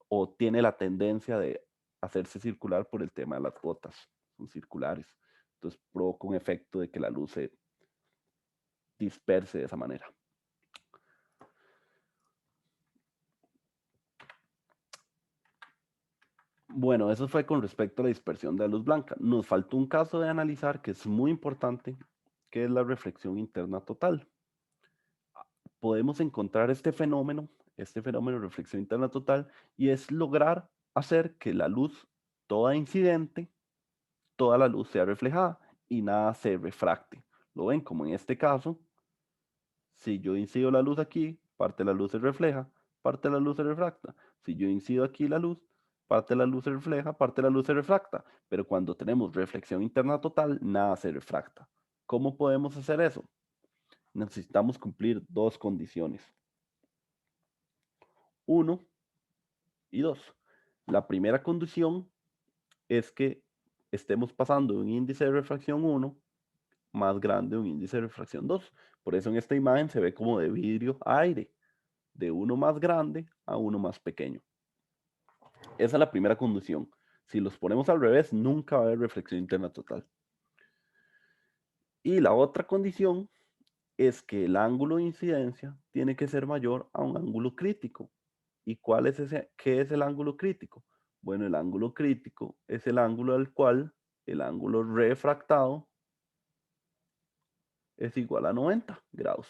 o tiene la tendencia de hacerse circular por el tema de las gotas, son circulares. Entonces provoca un efecto de que la luz se disperse de esa manera. Bueno, eso fue con respecto a la dispersión de la luz blanca. Nos faltó un caso de analizar que es muy importante, que es la reflexión interna total. Podemos encontrar este fenómeno de reflexión interna total, y es lograr hacer que la luz, toda incidente, toda la luz sea reflejada y nada se refracte. ¿Lo ven? Como en este caso, si yo incido la luz aquí, parte de la luz se refleja, parte de la luz se refracta. Si yo incido aquí la luz, parte de la luz se refleja, parte de la luz se refracta. Pero cuando tenemos reflexión interna total, nada se refracta. ¿Cómo podemos hacer eso? Necesitamos cumplir dos condiciones. 1 y 2. La primera condición es que estemos pasando de un índice de refracción 1 más grande a un índice de refracción 2. Por eso en esta imagen se ve como de vidrio a aire, de uno más grande a uno más pequeño. Esa es la primera condición. Si los ponemos al revés, nunca va a haber reflexión interna total. Y la otra condición es que el ángulo de incidencia tiene que ser mayor a un ángulo crítico. ¿Y cuál es ese? ¿Qué es el ángulo crítico? Bueno, el ángulo crítico es el ángulo al cual el ángulo refractado es igual a 90 grados.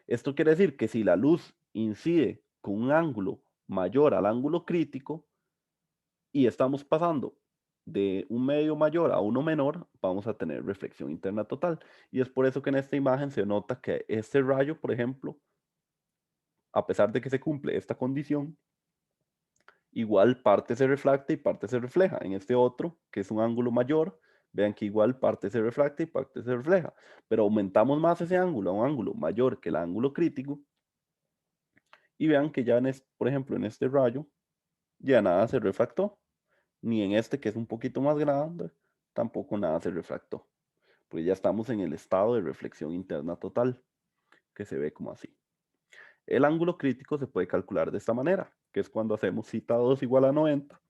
Esto quiere decir que si la luz incide con un ángulo mayor al ángulo crítico y estamos pasando de un medio mayor a uno menor, vamos a tener reflexión interna total. Y es por eso que en esta imagen se nota que este rayo, por ejemplo, a pesar de que se cumple esta condición, igual parte se refracta y parte se refleja. En este otro, que es un ángulo mayor, vean que igual parte se refracta y parte se refleja. Pero aumentamos más ese ángulo a un ángulo mayor que el ángulo crítico y vean que ya, por ejemplo, en este rayo, ya nada se refractó. Ni en este, que es un poquito más grande, tampoco nada se refractó. Pues ya estamos en el estado de reflexión interna total, que se ve como así. El ángulo crítico se puede calcular de esta manera, que es cuando hacemos cita 2 igual a 90,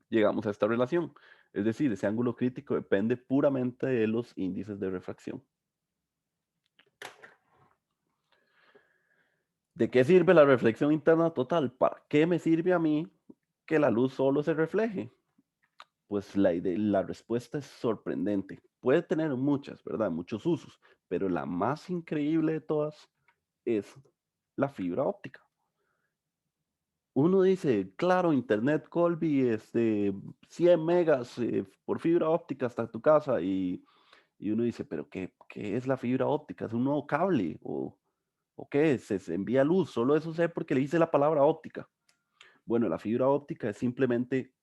llegamos a esta relación. Es decir, ese ángulo crítico depende puramente de los índices de refracción. ¿De qué sirve la reflexión interna total? ¿Para qué me sirve a mí que la luz solo se refleje? Pues la respuesta es sorprendente. Puede tener muchas, ¿verdad? Muchos usos, pero la más increíble de todas es la fibra óptica. Uno dice, claro, Internet Colby, 100 megas por fibra óptica hasta tu casa, y uno dice, pero ¿qué es la fibra óptica? ¿Es un nuevo cable? ¿O qué? ¿Se envía luz? Solo eso sé porque le hice la palabra óptica. Bueno, la fibra óptica es simplemente,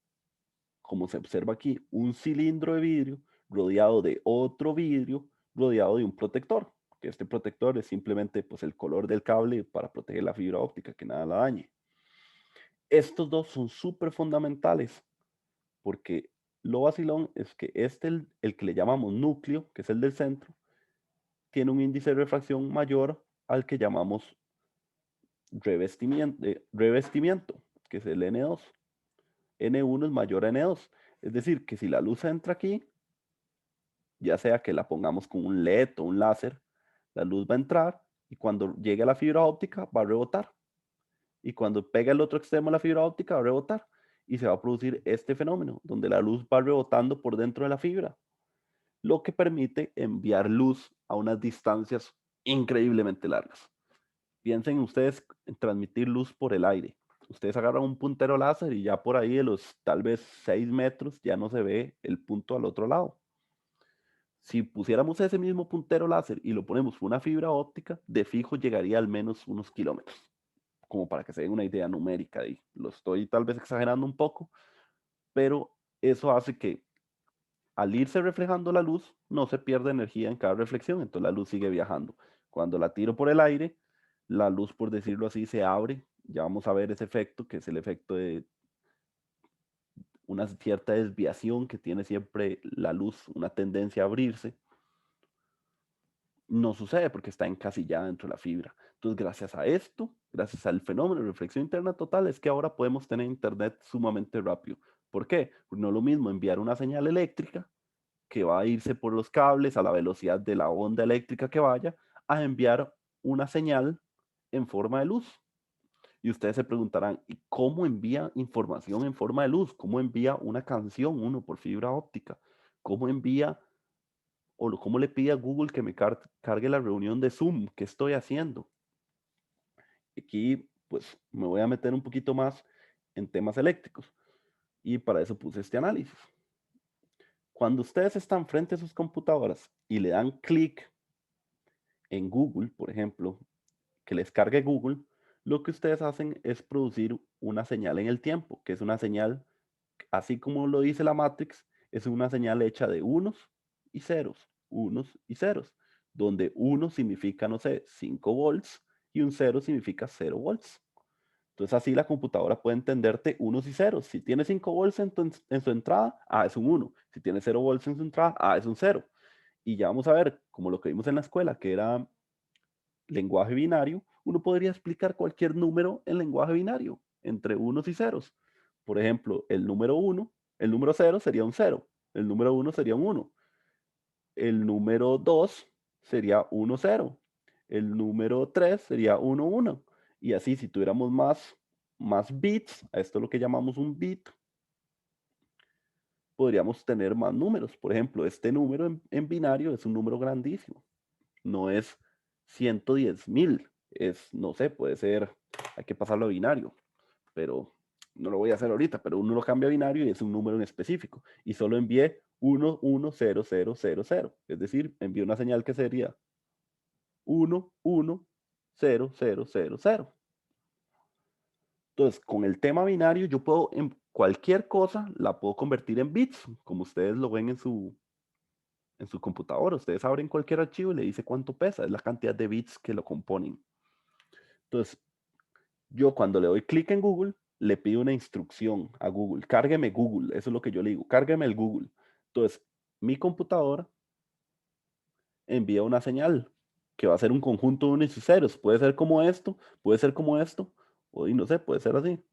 como se observa aquí, un cilindro de vidrio rodeado de otro vidrio rodeado de un protector, que este protector es simplemente pues, el color del cable para proteger la fibra óptica, que nada la dañe. Estos dos son súper fundamentales porque lo vacilón es que el que le llamamos núcleo, que es el del centro, tiene un índice de refracción mayor al que llamamos revestimiento, que es el N2. N1 es mayor a N2. Es decir, que si la luz entra aquí, ya sea que la pongamos con un LED o un láser, la luz va a entrar y cuando llegue a la fibra óptica va a rebotar. Y cuando pega el otro extremo de la fibra óptica va a rebotar. Y se va a producir este fenómeno, donde la luz va rebotando por dentro de la fibra, lo que permite enviar luz a unas distancias increíblemente largas. Piensen ustedes en transmitir luz por el aire. Ustedes agarran un puntero láser y ya por ahí de los tal vez 6 metros ya no se ve el punto al otro lado. Si pusiéramos ese mismo puntero láser y lo ponemos por una fibra óptica, de fijo llegaría al menos unos kilómetros, como para que se den una idea numérica ahí. Lo estoy tal vez exagerando un poco, pero eso hace que al irse reflejando la luz, no se pierde energía en cada reflexión, entonces la luz sigue viajando. Cuando la tiro por el aire, la luz, por decirlo así, se abre. Ya vamos a ver ese efecto, que es el efecto de una cierta desviación que tiene siempre la luz, una tendencia a abrirse. No sucede porque está encasillada dentro de la fibra. Entonces, gracias a esto, gracias al fenómeno de reflexión interna total, es que ahora podemos tener internet sumamente rápido. ¿Por qué? Porque no es lo mismo enviar una señal eléctrica que va a irse por los cables a la velocidad de la onda eléctrica que vaya, a enviar una señal en forma de luz. Y ustedes se preguntarán, ¿y cómo envía información en forma de luz? ¿Cómo envía una canción uno por fibra óptica? ¿Cómo envía o cómo le pide a Google que me cargue la reunión de Zoom? ¿Qué estoy haciendo? Aquí, pues, me voy a meter un poquito más en temas eléctricos. Y para eso puse este análisis. Cuando ustedes están frente a sus computadoras y le dan clic en Google, por ejemplo, que les cargue Google, lo que ustedes hacen es producir una señal en el tiempo, que es una señal, así como lo dice la Matrix, es una señal hecha de unos y ceros, donde uno significa, no sé, 5 volts y un cero significa 0 volts. Entonces así la computadora puede entenderte unos y ceros. Si tiene 5 volts en su entrada, es un uno. Si tiene 0 volts en su entrada, es un cero. Y ya vamos a ver, como lo que vimos en la escuela, que era lenguaje binario, uno podría explicar cualquier número en lenguaje binario, entre unos y ceros. Por ejemplo, el número 1, el número 0 sería un 0, el número 1 sería un 1, el número 2 sería 1, 0, el número 3 sería 1, 1. Y así, si tuviéramos más bits, a esto es lo que llamamos un bit, podríamos tener más números. Por ejemplo, este número en binario es un número grandísimo. No es 110.000, es, no sé, puede ser, hay que pasarlo a binario, pero no lo voy a hacer ahorita, pero uno lo cambia a binario y es un número en específico. Y solo envié 1, 1, 0, 0, 0, 0. Es decir, envié una señal que sería 1, 1, 0, 0, 0, 0. Entonces, con el tema binario, yo puedo, en cualquier cosa, la puedo convertir en bits, como ustedes lo ven en su computadora. Ustedes abren cualquier archivo y le dice cuánto pesa, es la cantidad de bits que lo componen. Entonces, yo cuando le doy clic en Google, le pido una instrucción a Google. Cárgueme Google, eso es lo que yo le digo, cárgueme el Google. Entonces, mi computadora envía una señal que va a ser un conjunto de unos y ceros. Puede ser como esto, puede ser como esto, o y no sé, puede ser así.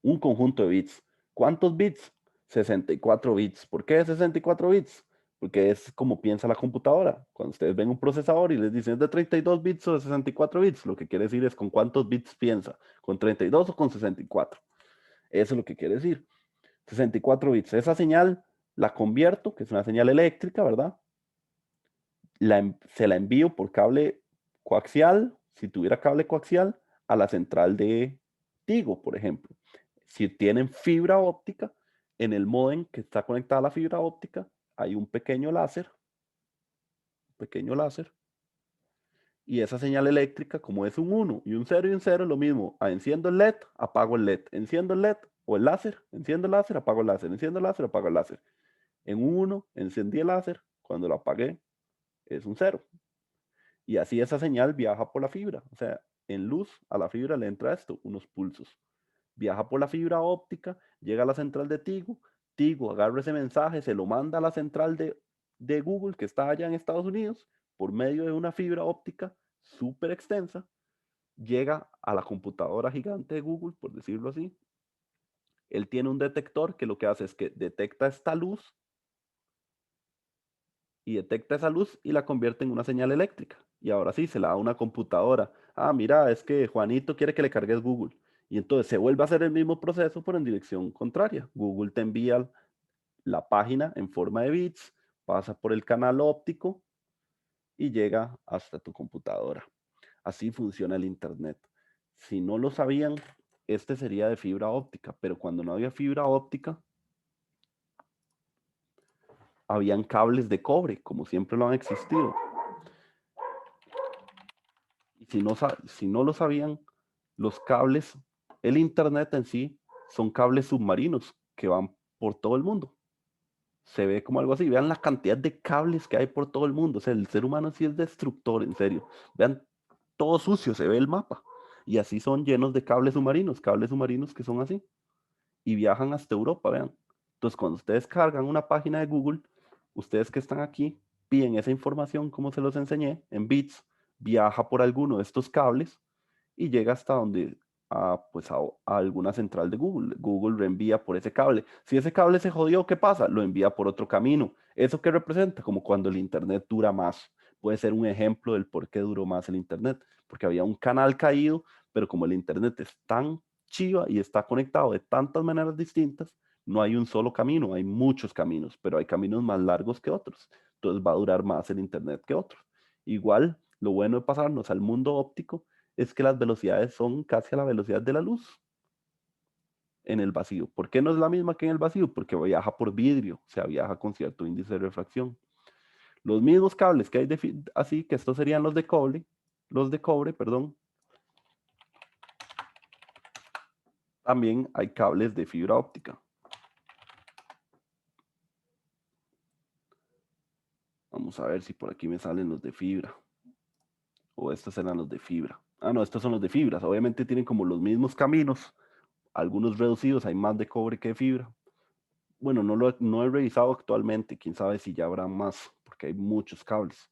Un conjunto de bits. ¿Cuántos bits? 64 bits. ¿Por qué 64 bits? Porque es como piensa la computadora. Cuando ustedes ven un procesador y les dicen es de 32 bits o de 64 bits, lo que quiere decir es con cuántos bits piensa, con 32 o con 64. Eso es lo que quiere decir. 64 bits. Esa señal la convierto, que es una señal eléctrica, ¿verdad? Se la envío por cable coaxial, si tuviera cable coaxial, a la central de Tigo, por ejemplo. Si tienen fibra óptica, en el módem que está conectada a la fibra óptica, hay un pequeño láser, y esa señal eléctrica, como es un 1 y un 0 y un 0, es lo mismo. Enciendo el LED, apago el LED. Enciendo el LED o el láser, enciendo el láser, apago el láser. Enciendo el láser, apago el láser. En un 1, encendí el láser, cuando lo apagué, es un 0. Y así esa señal viaja por la fibra. O sea, en luz a la fibra le entra esto, unos pulsos. Viaja por la fibra óptica, llega a la central de Tigo. Tigo agarra ese mensaje, se lo manda a la central de Google que está allá en Estados Unidos. por medio de una fibra óptica súper extensa, llega a la computadora gigante de Google, por decirlo así. Él tiene un detector que lo que hace es que detecta esta luz y detecta esa luz y la convierte en una señal eléctrica. Y ahora sí, se la da a una computadora. Ah, mira, es que Juanito quiere que le cargues Google. Y entonces se vuelve a hacer el mismo proceso, pero en dirección contraria. Google te envía la página en forma de bits, pasa por el canal óptico y llega hasta tu computadora. Así funciona el Internet. Si no lo sabían, este sería de fibra óptica, pero cuando no había fibra óptica, habían cables de cobre, como siempre lo han existido. Y si no lo sabían, los cables, el Internet en sí, son cables submarinos que van por todo el mundo. Se ve como algo así. Vean la cantidad de cables que hay por todo el mundo. O sea, el ser humano sí es destructor, en serio. Vean, todo sucio, se ve el mapa. Y así son llenos de cables submarinos que son así. Y viajan hasta Europa, vean. Entonces, cuando ustedes cargan una página de Google, ustedes que están aquí, piden esa información, como se los enseñé, en bits, viaja por alguno de estos cables y llega hasta donde, pues a alguna central de Google. Google reenvía por ese cable. Si ese cable se jodió, ¿qué pasa? Lo envía por otro camino. ¿Eso qué representa? Como cuando el Internet dura más. Puede ser un ejemplo del por qué duró más el Internet, porque había un canal caído, pero como el Internet es tan chiva y está conectado de tantas maneras distintas, no hay un solo camino, hay muchos caminos, pero hay caminos más largos que otros. Entonces va a durar más el Internet que otros. Igual, lo bueno de pasarnos al mundo óptico es que las velocidades son casi a la velocidad de la luz en el vacío. ¿Por qué no es la misma que en el vacío? Porque viaja por vidrio, o sea, viaja con cierto índice de refracción. Los mismos cables que hay así, que estos serían los de cobre, perdón. También hay cables de fibra óptica. Vamos a ver si por aquí me salen los de fibra. O estos eran los de fibra. Ah, no, estos son los de fibras. Obviamente tienen como los mismos caminos, algunos reducidos, hay más de cobre que de fibra. Bueno, no he revisado actualmente, quién sabe si ya habrá más, porque hay muchos cables.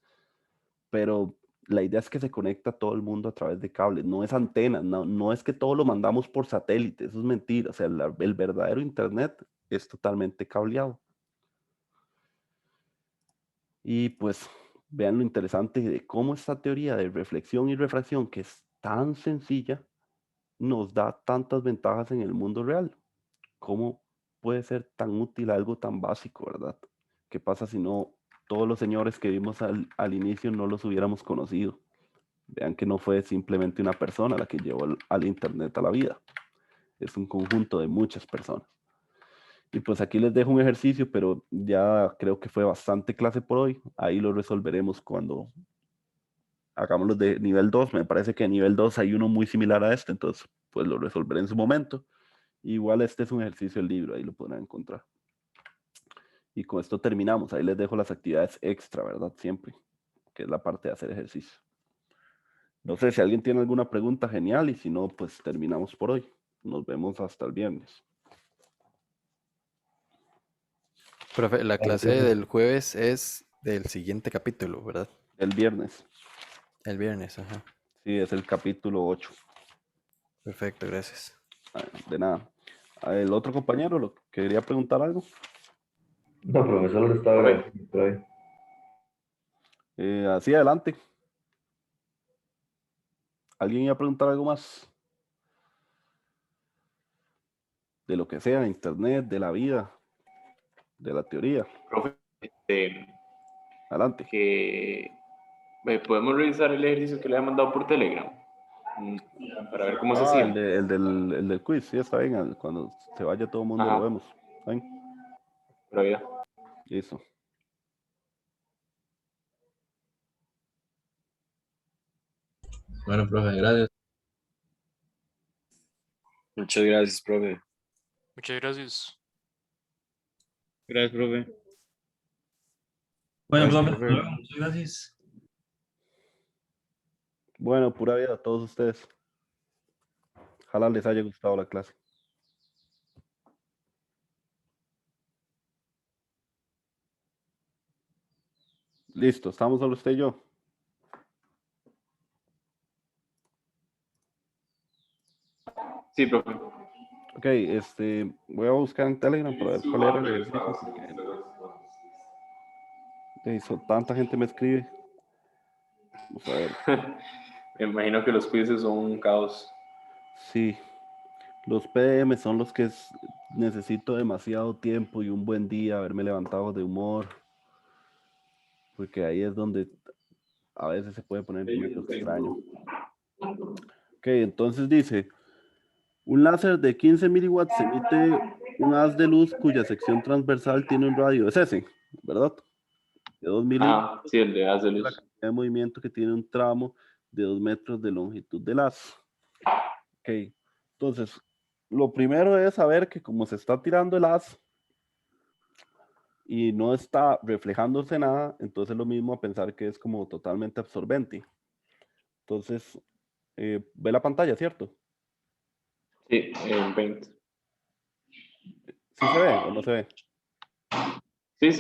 Pero la idea es que se conecta a todo el mundo a través de cables, no es antena, no es que todo lo mandamos por satélite, eso es mentira. O sea, el verdadero Internet es totalmente cableado. Y pues vean lo interesante de cómo esta teoría de reflexión y refracción, que es tan sencilla, nos da tantas ventajas en el mundo real. ¿Cómo puede ser tan útil algo tan básico, verdad? ¿Qué pasa si no todos los señores que vimos al inicio no los hubiéramos conocido? Vean que no fue simplemente una persona la que llevó al Internet a la vida. Es un conjunto de muchas personas. Y pues aquí les dejo un ejercicio, pero ya creo que fue bastante clase por hoy. Ahí lo resolveremos cuando hagamos los de nivel 2. Me parece que en nivel 2 hay uno muy similar a este, entonces pues lo resolveré en su momento. Igual este es un ejercicio del libro, ahí lo podrán encontrar. Y con esto terminamos. Ahí les dejo las actividades extra, ¿verdad? Siempre, que es la parte de hacer ejercicio. No sé si alguien tiene alguna pregunta, genial, y si no, pues terminamos por hoy. Nos vemos hasta el viernes.
Profe, la clase del jueves es del siguiente capítulo, ¿verdad?
El viernes,
El viernes, ajá.
sí, es el capítulo 8.
Perfecto, gracias.
De nada. El otro compañero lo quería preguntar algo.
No, profesor, lo estaba agradeciendo por ahí.
Así adelante. ¿Alguien iba a preguntar algo más? De lo que sea, de internet, de la vida, de la teoría.
Profe,
Adelante.
que podemos revisar el ejercicio que le ha mandado por Telegram. Para ver cómo se hacía.
El del quiz, sí, está bien. Cuando se vaya todo el mundo lo
Ajá,
vemos. ¿Está bien?
pero ya.
Listo.
Bueno, profe, gracias.
Muchas gracias, profe.
Muchas gracias.
Gracias, profe.
Bueno,
Gracias,
profe, hasta
profe.
luego, muchas gracias.
Bueno, pura vida a todos ustedes. Ojalá les haya gustado la clase. Listo, estamos solo usted y yo.
Sí, profe.
Ok, voy a buscar en Telegram para ver cuál era el ejercicio. Porque tanta gente me escribe. Vamos a ver.
Me imagino que los quizzes son un caos.
Sí, los PM son los que necesito demasiado tiempo y un buen día, haberme levantado de humor. Porque ahí es donde a veces se puede poner medio extraño. Ok, entonces dice, un láser de 15 miliwatts emite un haz de luz cuya sección transversal tiene un radio, es ese, ¿verdad? De 2 miliwatts,
Sí, el de haz de
la
luz.
cantidad de movimiento que tiene un tramo de 2 metros de longitud del haz. Ok, entonces, lo primero es saber que como se está tirando el haz y no está reflejándose nada, entonces lo mismo a pensar que es como totalmente absorbente. Entonces, ve la pantalla, ¿cierto?
Sí, en Paint.
¿Sí se ve o no se ve?
Sí,